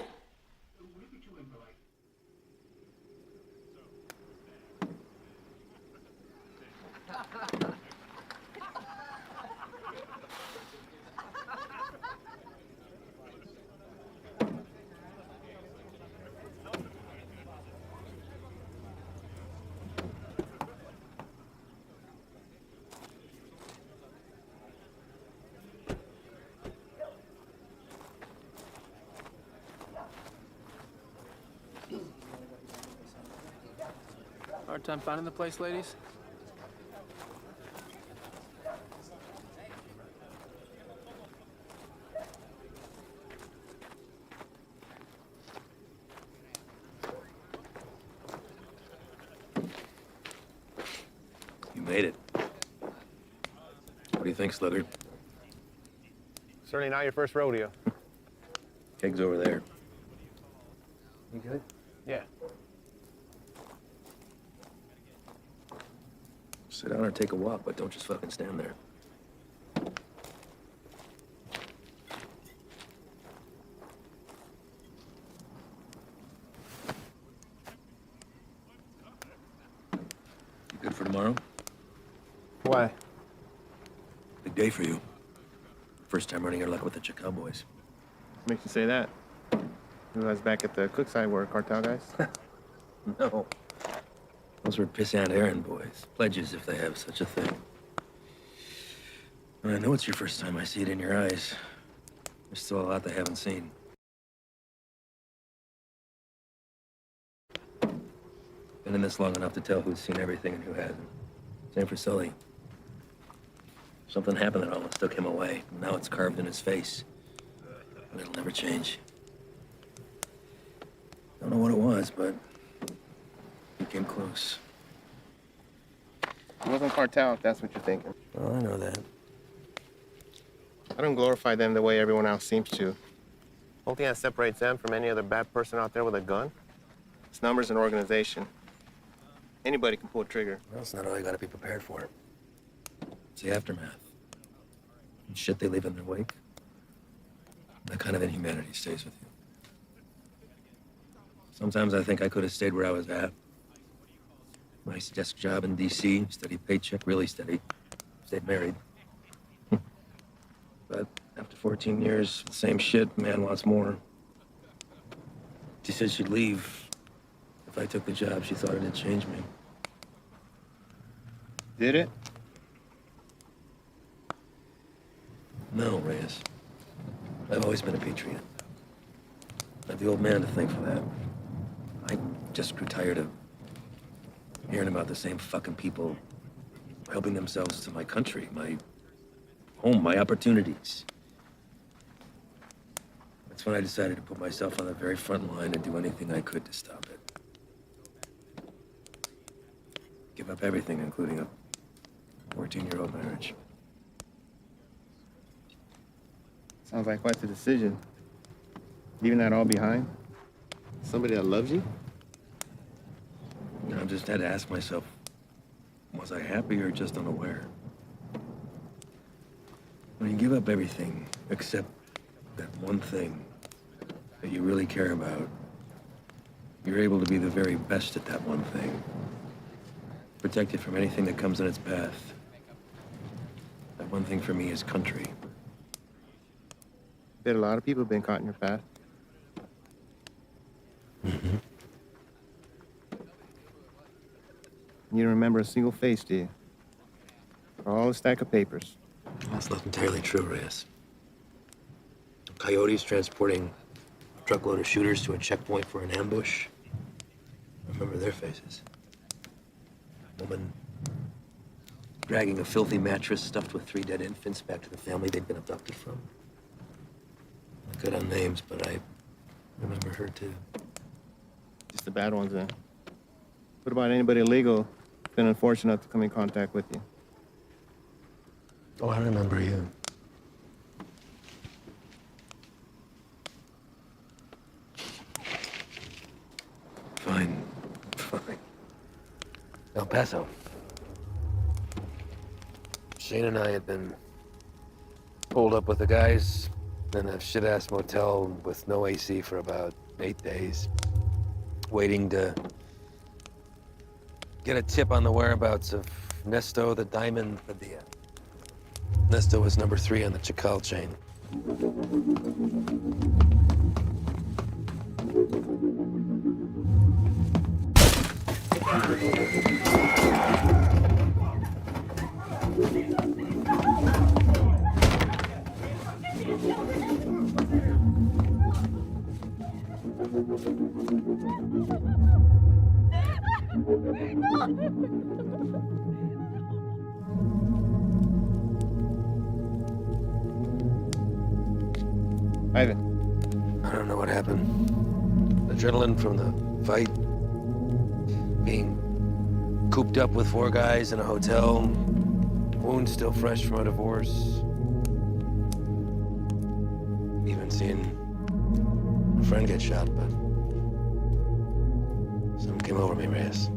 Hard time finding the place, ladies? Made it. What do you think, Sluggard? Certainly not your first rodeo. Keg's over there. You good? Yeah. Sit down or take a walk, but don't just fucking stand there. You good for tomorrow? Why? Big day for you. First time running your luck with the Chakal boys. Makes you say that. You guys back at the Cookside were cartel guys? No. Those were pissant errand boys. Pledges if they have such a thing. And I know it's your first time I see it in your eyes. There's still a lot they haven't seen. Been in this long enough to tell who's seen everything and who hasn't. Same for Sully. Something happened that almost took him away. Now it's carved in his face. But it'll never change. Don't know what it was, but he came close. It wasn't cartel, if that's what you're thinking. Well, I know that. I don't glorify them the way everyone else seems to. Only thing that separates them from any other bad person out there with a gun is numbers and organization. Anybody can pull a trigger. Well, that's not all you gotta be prepared for. It's the aftermath. And shit they leave in their wake. That kind of inhumanity stays with you. Sometimes I think I could have stayed where I was at. Nice desk job in D.C., steady paycheck, really steady. Stayed married. But after 14 years, the same shit, man wants more. She said she'd leave. If I took the job, she thought it'd change me. Did it? No, Reyes. I've always been a patriot. I have the old man to thank for that. I just grew tired of hearing about the same fucking people helping themselves to my country, my home, my opportunities. That's when I decided to put myself on the very front line and do anything I could to stop it. Give up everything, including a 14-year-old marriage. Sounds like quite the decision. Leaving that all behind? Somebody that loves you? I just had to ask myself, was I happy or just unaware? When you give up everything except that one thing that you really care about, you're able to be the very best at that one thing. Protected from anything that comes in its path. That one thing for me is country. Bet a lot of people have been caught in your path. Mm-hmm. You don't remember a single face, do you? For all a stack of papers. That's not entirely true, Reyes. Coyotes transporting a truckload of shooters to a checkpoint for an ambush. I remember their faces. Woman dragging a filthy mattress stuffed with 3 dead infants back to the family they'd been abducted from. I cut on names, but I remember her too. Just the bad ones, then. What about anybody illegal been unfortunate enough to come in contact with you? Oh, I remember you. Fine. El Paso. Shane and I had been pulled up with the guys in a shit-ass motel with no AC for about 8 days, waiting to get a tip on the whereabouts of Nesto the Diamond Padilla. Nesto was number 3 on the Chakal chain. Ivan. I don't know what happened. Adrenaline from the fight, being cooped up with 4 guys in a hotel. Wounds still fresh from a divorce. Even seen a friend get shot, but something came over me, Reyes.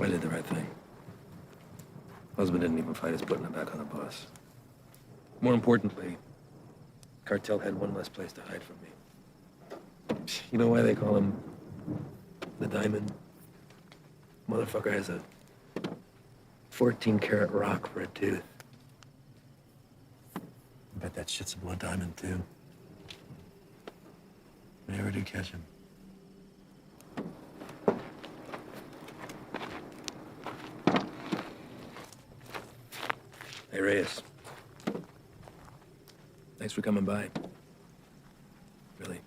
I did the right thing. Husband didn't even fight us putting him back on the bus. More importantly, cartel had one less place to hide from me. You know why they call him the Diamond? Motherfucker has a 14-karat rock for a tooth. I bet that shit's a blood diamond, too. I never did catch him. Hey, Reyes. Thanks for coming by. Really.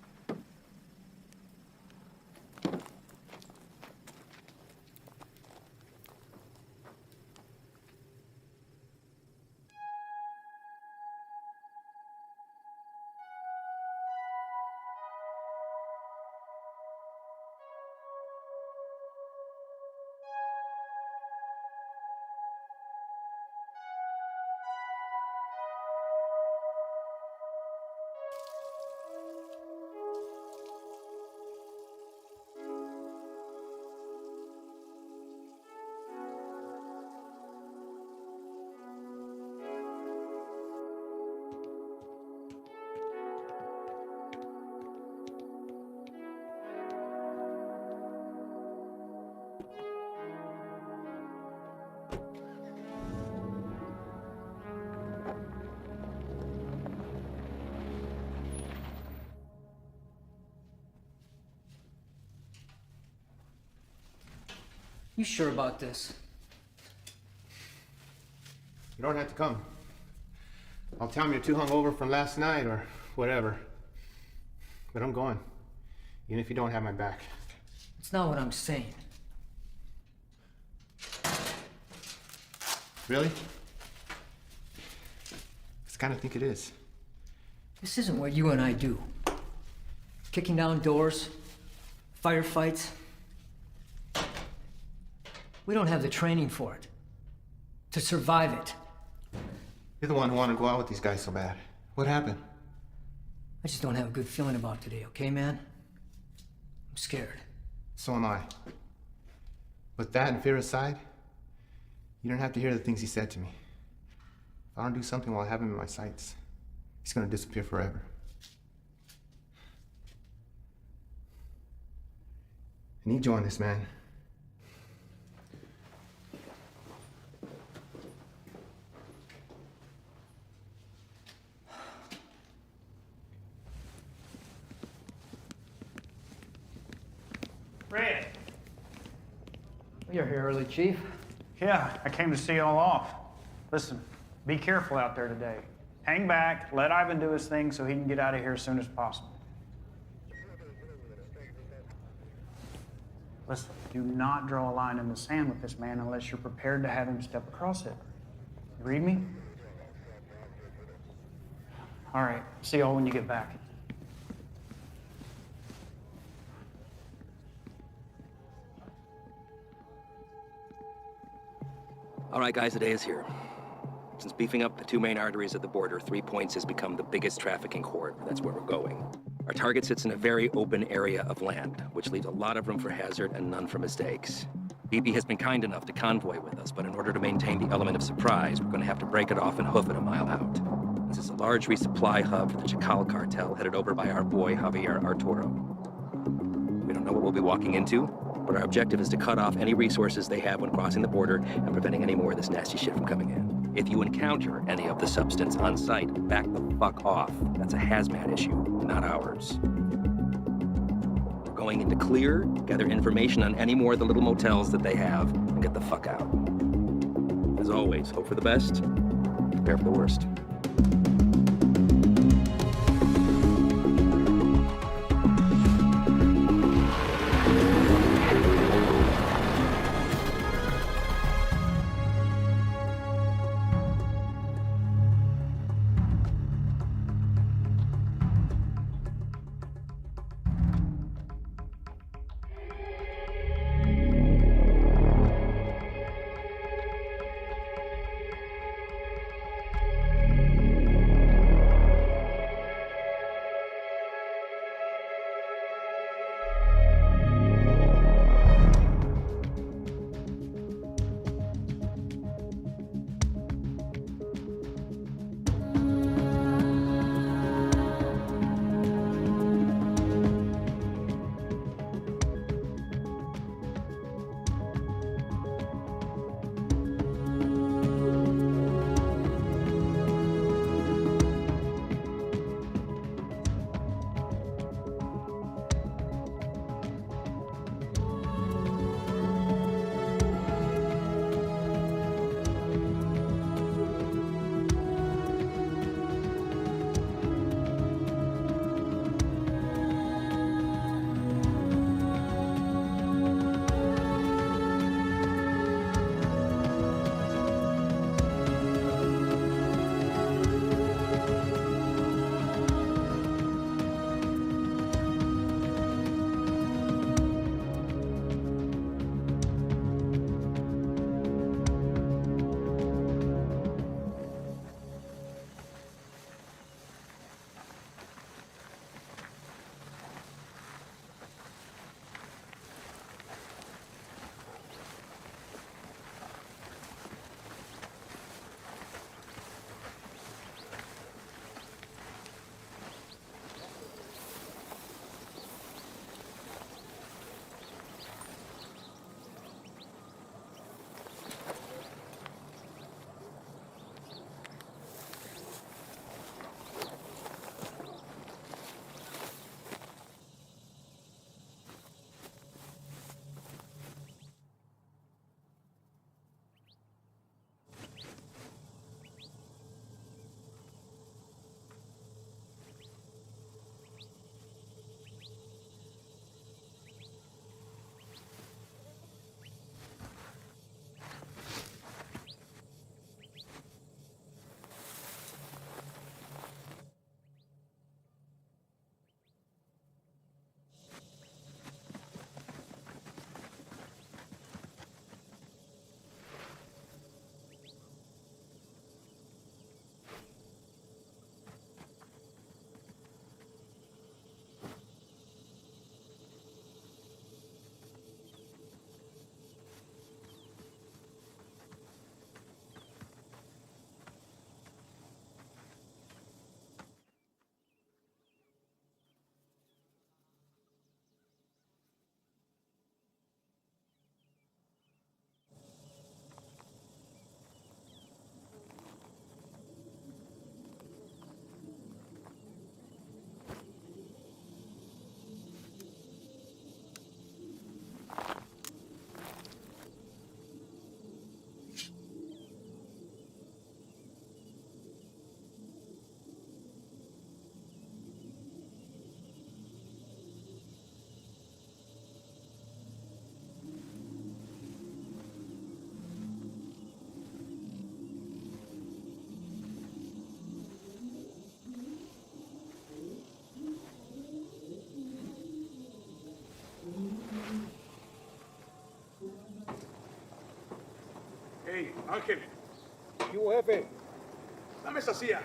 You sure about this? You don't have to come. I'll tell him you're too hungover from last night or whatever. But I'm going, even if you don't have my back. It's not what I'm saying. Really? I kind of think it is. This isn't what you and I do. Kicking down doors, firefights. We don't have the training for it. To survive it. You're the one who wanted to go out with these guys so bad. What happened? I just don't have a good feeling about today, okay, man? I'm scared. So am I. But that and fear aside, you don't have to hear the things he said to me. If I don't do something while I have him in my sights, he's gonna disappear forever. I need you on this, man. Red. You're here early, Chief. Yeah, I came to see y'all off. Listen, be careful out there today. Hang back, let Ivan do his thing so he can get out of here as soon as possible. Listen, do not draw a line in the sand with this man unless you're prepared to have him step across it. You read me? All right, see y'all when you get back. All right, guys, the day is here. Since beefing up the two main arteries at the border, 3 Points has become the biggest trafficking corridor. That's where we're going. Our target sits in a very open area of land, which leaves a lot of room for hazard and none for mistakes. BP has been kind enough to convoy with us, but in order to maintain the element of surprise, we're going to have to break it off and hoof it a mile out. This is a large resupply hub for the Chacal cartel, headed over by our boy Javier Arturo. We don't know what we'll be walking into, but our objective is to cut off any resources they have when crossing the border and preventing any more of this nasty shit from coming in. If you encounter any of the substance on site, back the fuck off. That's a hazmat issue, not ours. We're going into clear, gather information on any more of the little motels that they have, and get the fuck out. As always, hope for the best, prepare for the worst. Hey, Ángel. ¿Qué hubo, jefe? Dame esa silla.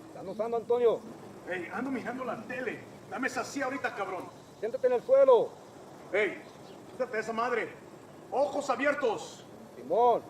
¿Estás usando, Antonio? Hey, ando mirando la tele. Dame esa silla ahorita, cabrón. Siéntate en el suelo. Hey, quítate esa madre. Ojos abiertos. Simón.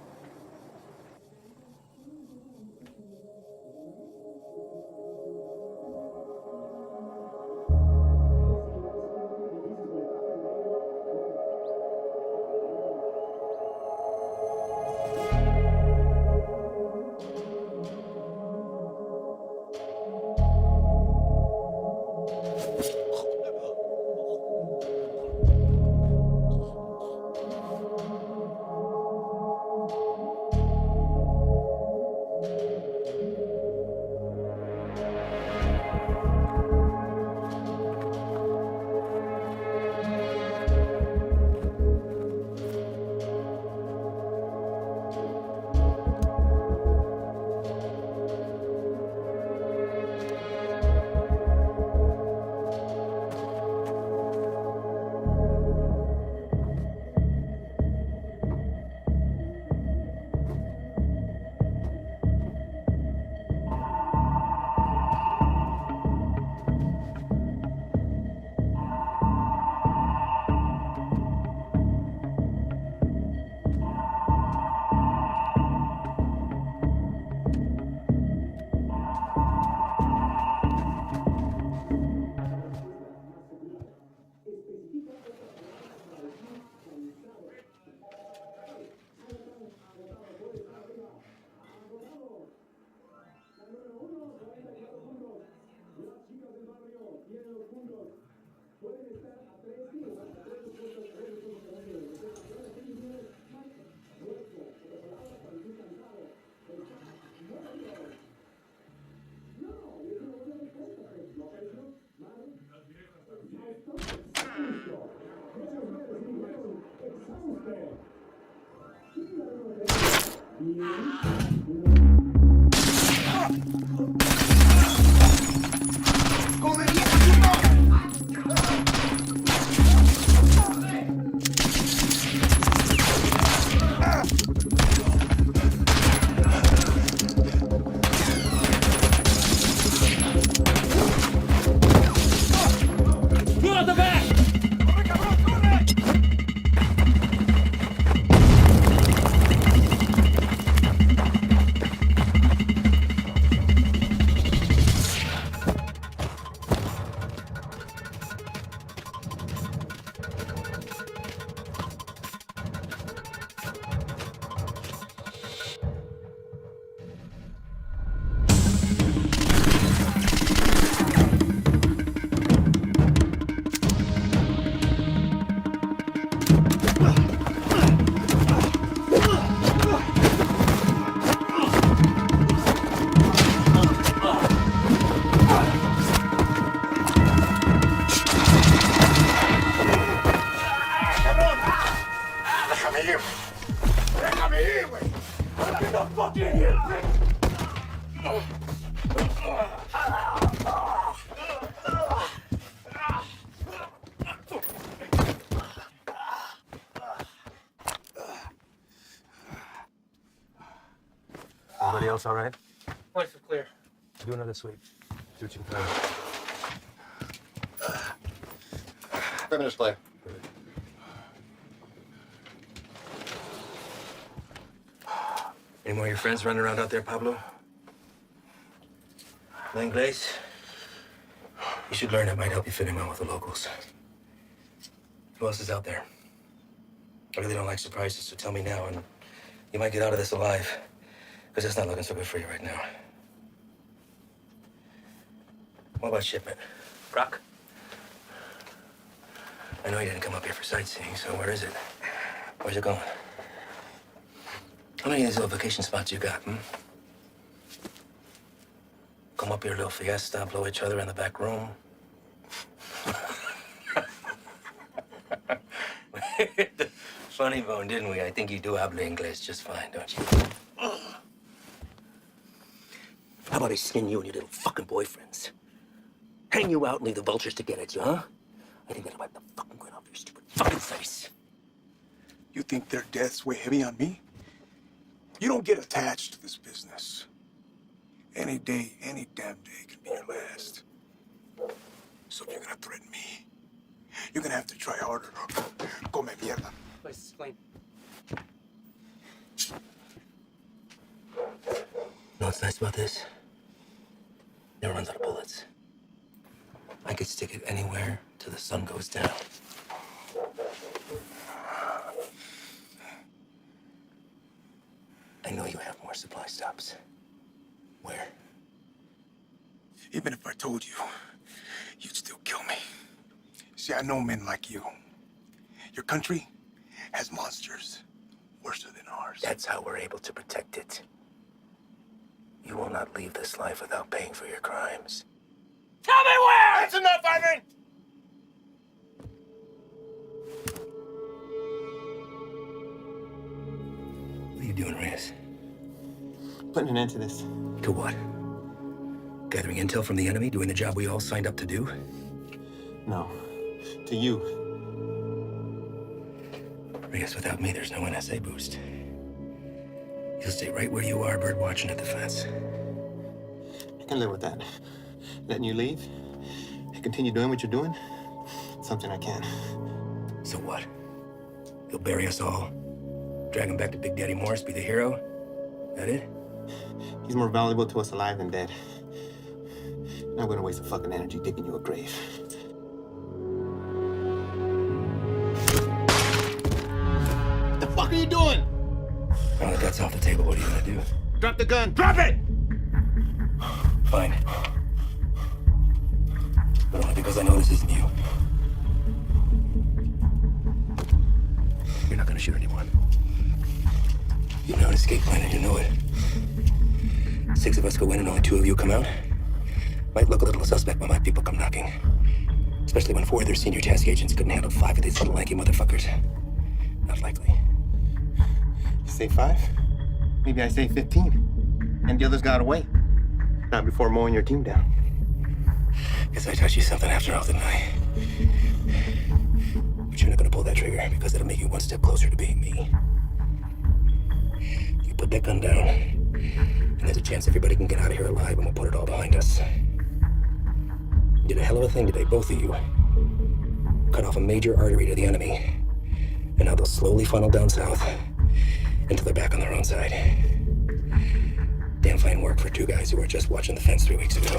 Everybody else all right? Lights are clear. Do another sweep. Do what you can. 5 minutes play. Any more of your friends running around out there, Pablo? Inglés? You should learn. It might help you fit in well with the locals. Who else is out there? I really don't like surprises, so tell me now, and you might get out of this alive. Because it's not looking so good for you right now. What about shipment? Rock? I know you didn't come up here for sightseeing, so where is it? Where's it going? How many of these little vacation spots you got, Come up here, a little fiesta, blow each other in the back room. Funny bone, didn't we? I think you do habla English just fine, don't you? How about I skin you and your little fucking boyfriends? Hang you out and leave the vultures to get at you, huh? I think that'll wipe the fucking grin off your stupid fucking face. You think their deaths weigh heavy on me? You don't get attached to this business. Any day, any damn day can be your last. So if you're gonna threaten me, you're gonna have to try harder. Come mierda. Let's explain. You know what's nice about this? Never runs out of bullets. I could stick it anywhere till the sun goes down. I know you have more supply stops. Where? Even if I told you, you'd still kill me. See, I know men like you. Your country has monsters worse than ours. That's how we're able to protect it. You will not leave this life without paying for your crimes. Tell me where! That's enough, Ivan! What are you doing, Reyes? Putting an end to this. To what? Gathering intel from the enemy, doing the job we all signed up to do? No. To you. Reyes, without me, there's no NSA boost. You'll stay right where you are, bird watching at the fence. I can live with that. Letting you leave and continue doing what you're doing, something I can. So what? You'll bury us all? Drag him back to Big Daddy Morris, be the hero? That it? He's more valuable to us alive than dead. I'm not gonna waste the fucking energy digging you a grave. What the fuck are you doing? Now that that's off the table, what are you gonna do? Drop the gun. Drop it! Fine. But only because I know this isn't you. You're not gonna shoot anyone. You have an escape plan and you know it. 6 of us go in and only 2 of you come out. Might look a little suspect when my people come knocking. Especially when 4 of their senior task agents couldn't handle 5 of these little lanky motherfuckers. Not likely. You say 5? Maybe I say 15. And the others got away. Not before mowing your team down. Guess I taught you something after all, didn't I? But you're not gonna pull that trigger because it'll make you one step closer to being me. You put that gun down, and there's a chance everybody can get out of here alive and we'll put it all behind us. You did a hell of a thing today, both of you. Cut off a major artery to the enemy. And now they'll slowly funnel down south until they're back on their own side. Damn fine work for 2 guys who were just watching the fence 3 weeks ago.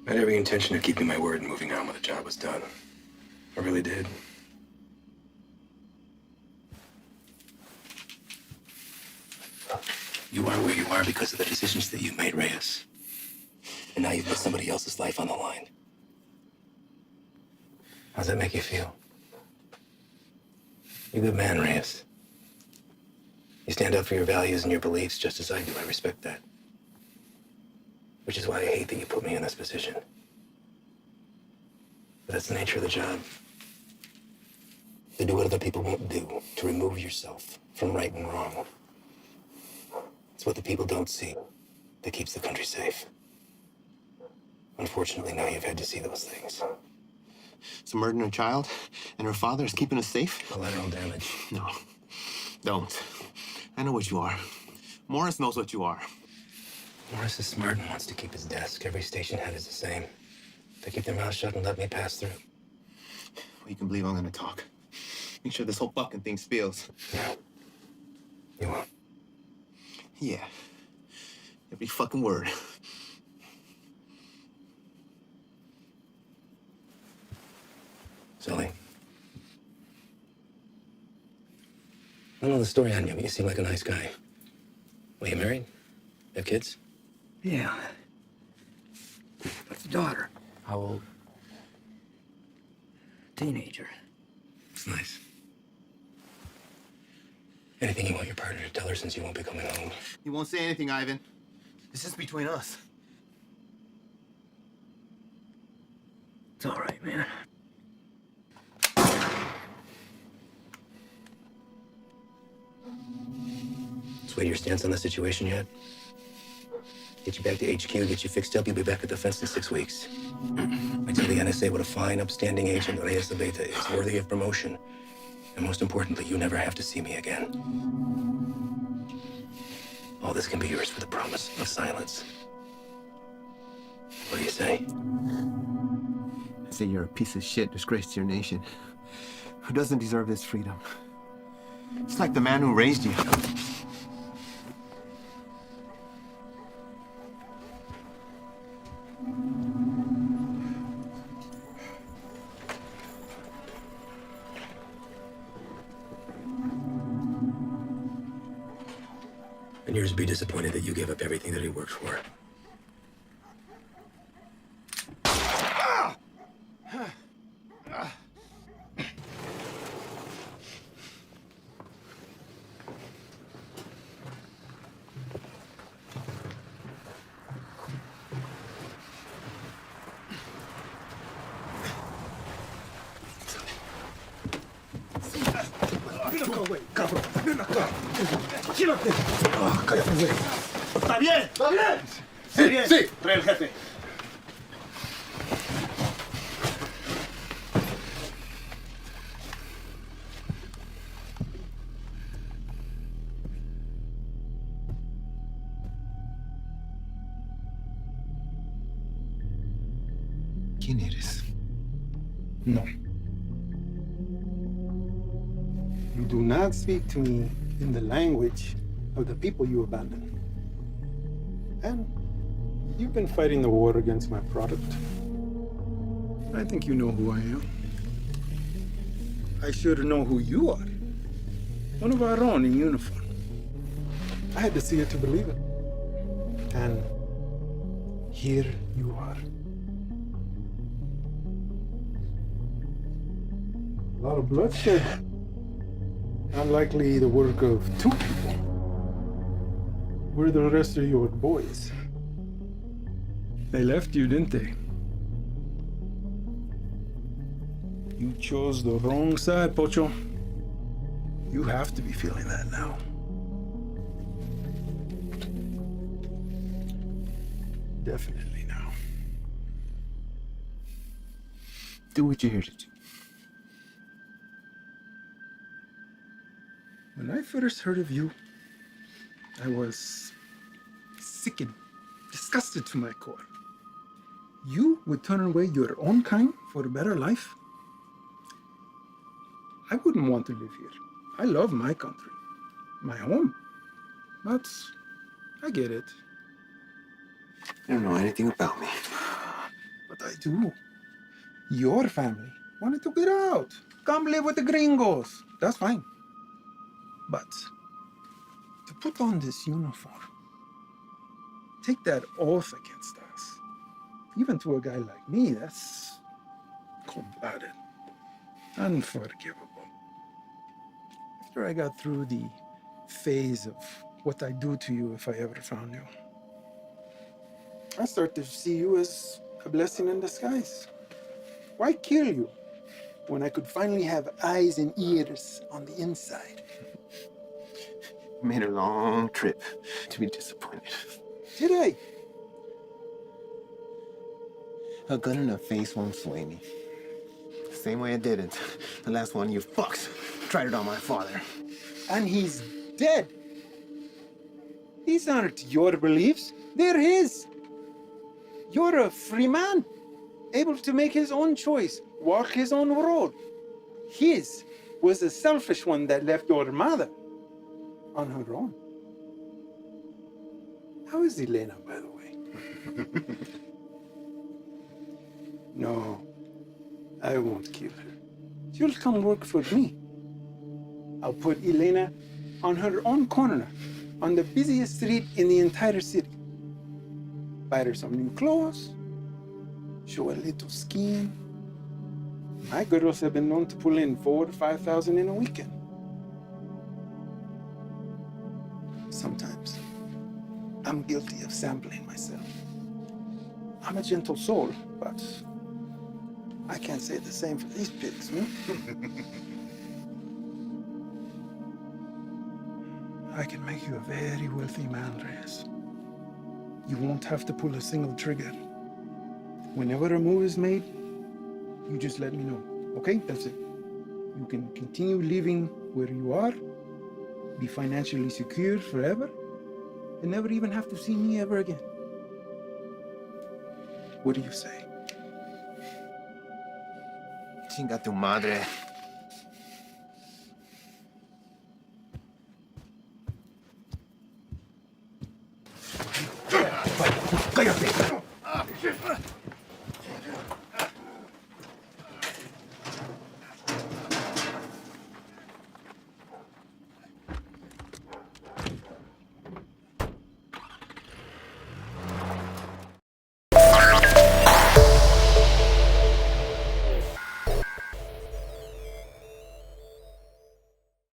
I had every intention of keeping my word and moving on when the job was done. I really did. You are where you are because of the decisions that you made, Reyes. And now you've put somebody else's life on the line. How's that make you feel? You're a good man, Reyes. You stand up for your values and your beliefs just as I do. I respect that. Which is why I hate that you put me in this position. But that's the nature of the job. To do what other people won't do. To remove yourself from right and wrong. It's what the people don't see that keeps the country safe. Unfortunately, now you've had to see those things. So murdering a child and her father is keeping us safe? Collateral damage. No. Don't. I know what you are. Morris knows what you are. Morris is smart and wants to keep his desk. Every station head is the same. They keep their mouths shut and let me pass through. Well, you can believe I'm gonna talk. Make sure this whole fucking thing spills. Yeah. You won't. Yeah. Every fucking word. Sully. I don't know the story on you, but you seem like a nice guy. Well, you married? Have kids? Yeah. What's the daughter? How old? Teenager. It's nice. Anything you want your partner to tell her since you won't be coming home? You won't say anything, Ivan. This is between us. It's all right, man. Sway your stance on the situation yet? Get you back to HQ, get you fixed up, you'll be back at the fence in 6 weeks. I tell the NSA what a fine, upstanding agent Reyes Abeta is, worthy of promotion. And most importantly, you never have to see me again. All this can be yours for the promise of silence. What do you say? I say you're a piece of shit, disgrace to your nation. Who doesn't deserve this freedom? It's like the man who raised you. And yours be disappointed that you gave up everything that he worked for. Ven acá, güey, cabrón. Ven acá. Quédate. Cállate, güey. ¿Está bien? ¿Está bien? Sí, bien. sí. Trae el jefe. ¿Quién eres? No. You do not speak to me in the language of the people you abandoned. And you've been fighting the war against my product. I think you know who I am. I should know who you are. One of our own in uniform. I had to see it to believe it. And here you are. A lot of bloodshed. Unlikely the work of two people. Where are the rest of your boys? They left you, didn't they? You chose the wrong side, Pocho. You have to be feeling that now. Definitely now. Do what you're here to do. When I first heard of you, I was sickened, disgusted to my core. You would turn away your own kind for a better life? I wouldn't want to live here. I love my country, my home. But I get it. You don't know anything about me. But I do. Your family wanted to get out. Come live with the gringos. That's fine. But to put on this uniform, take that oath against us, even to a guy like me, that's cold-blooded, unforgivable. After I got through the phase of what I'd do to you if I ever found you, I start to see you as a blessing in disguise. Why kill you when I could finally have eyes and ears on the inside? Made a long trip to be disappointed. Did I? A gun in the face won't sway me. Same way it didn't. The last one you fucks tried it on my father. And he's dead. These aren't your beliefs, they're his. You're a free man, able to make his own choice, walk his own road. His was the selfish one that left your mother on her own. How is Elena, by the way? No, I won't kill her. She'll come work for me. I'll put Elena on her own corner, on the busiest street in the entire city. Buy her some new clothes, show a little skin. My girls have been known to pull in 4,000 to 5,000 in a weekend. Sometimes I'm guilty of sampling myself. I'm a gentle soul, but I can't say the same for these pigs, hmm? I can make you a very wealthy man, Reyes. You won't have to pull a single trigger. Whenever a move is made, you just let me know, okay? That's it. You can continue living where you are, be financially secure forever, and never even have to see me ever again. What do you say? Chinga tu madre. ¡Cállate!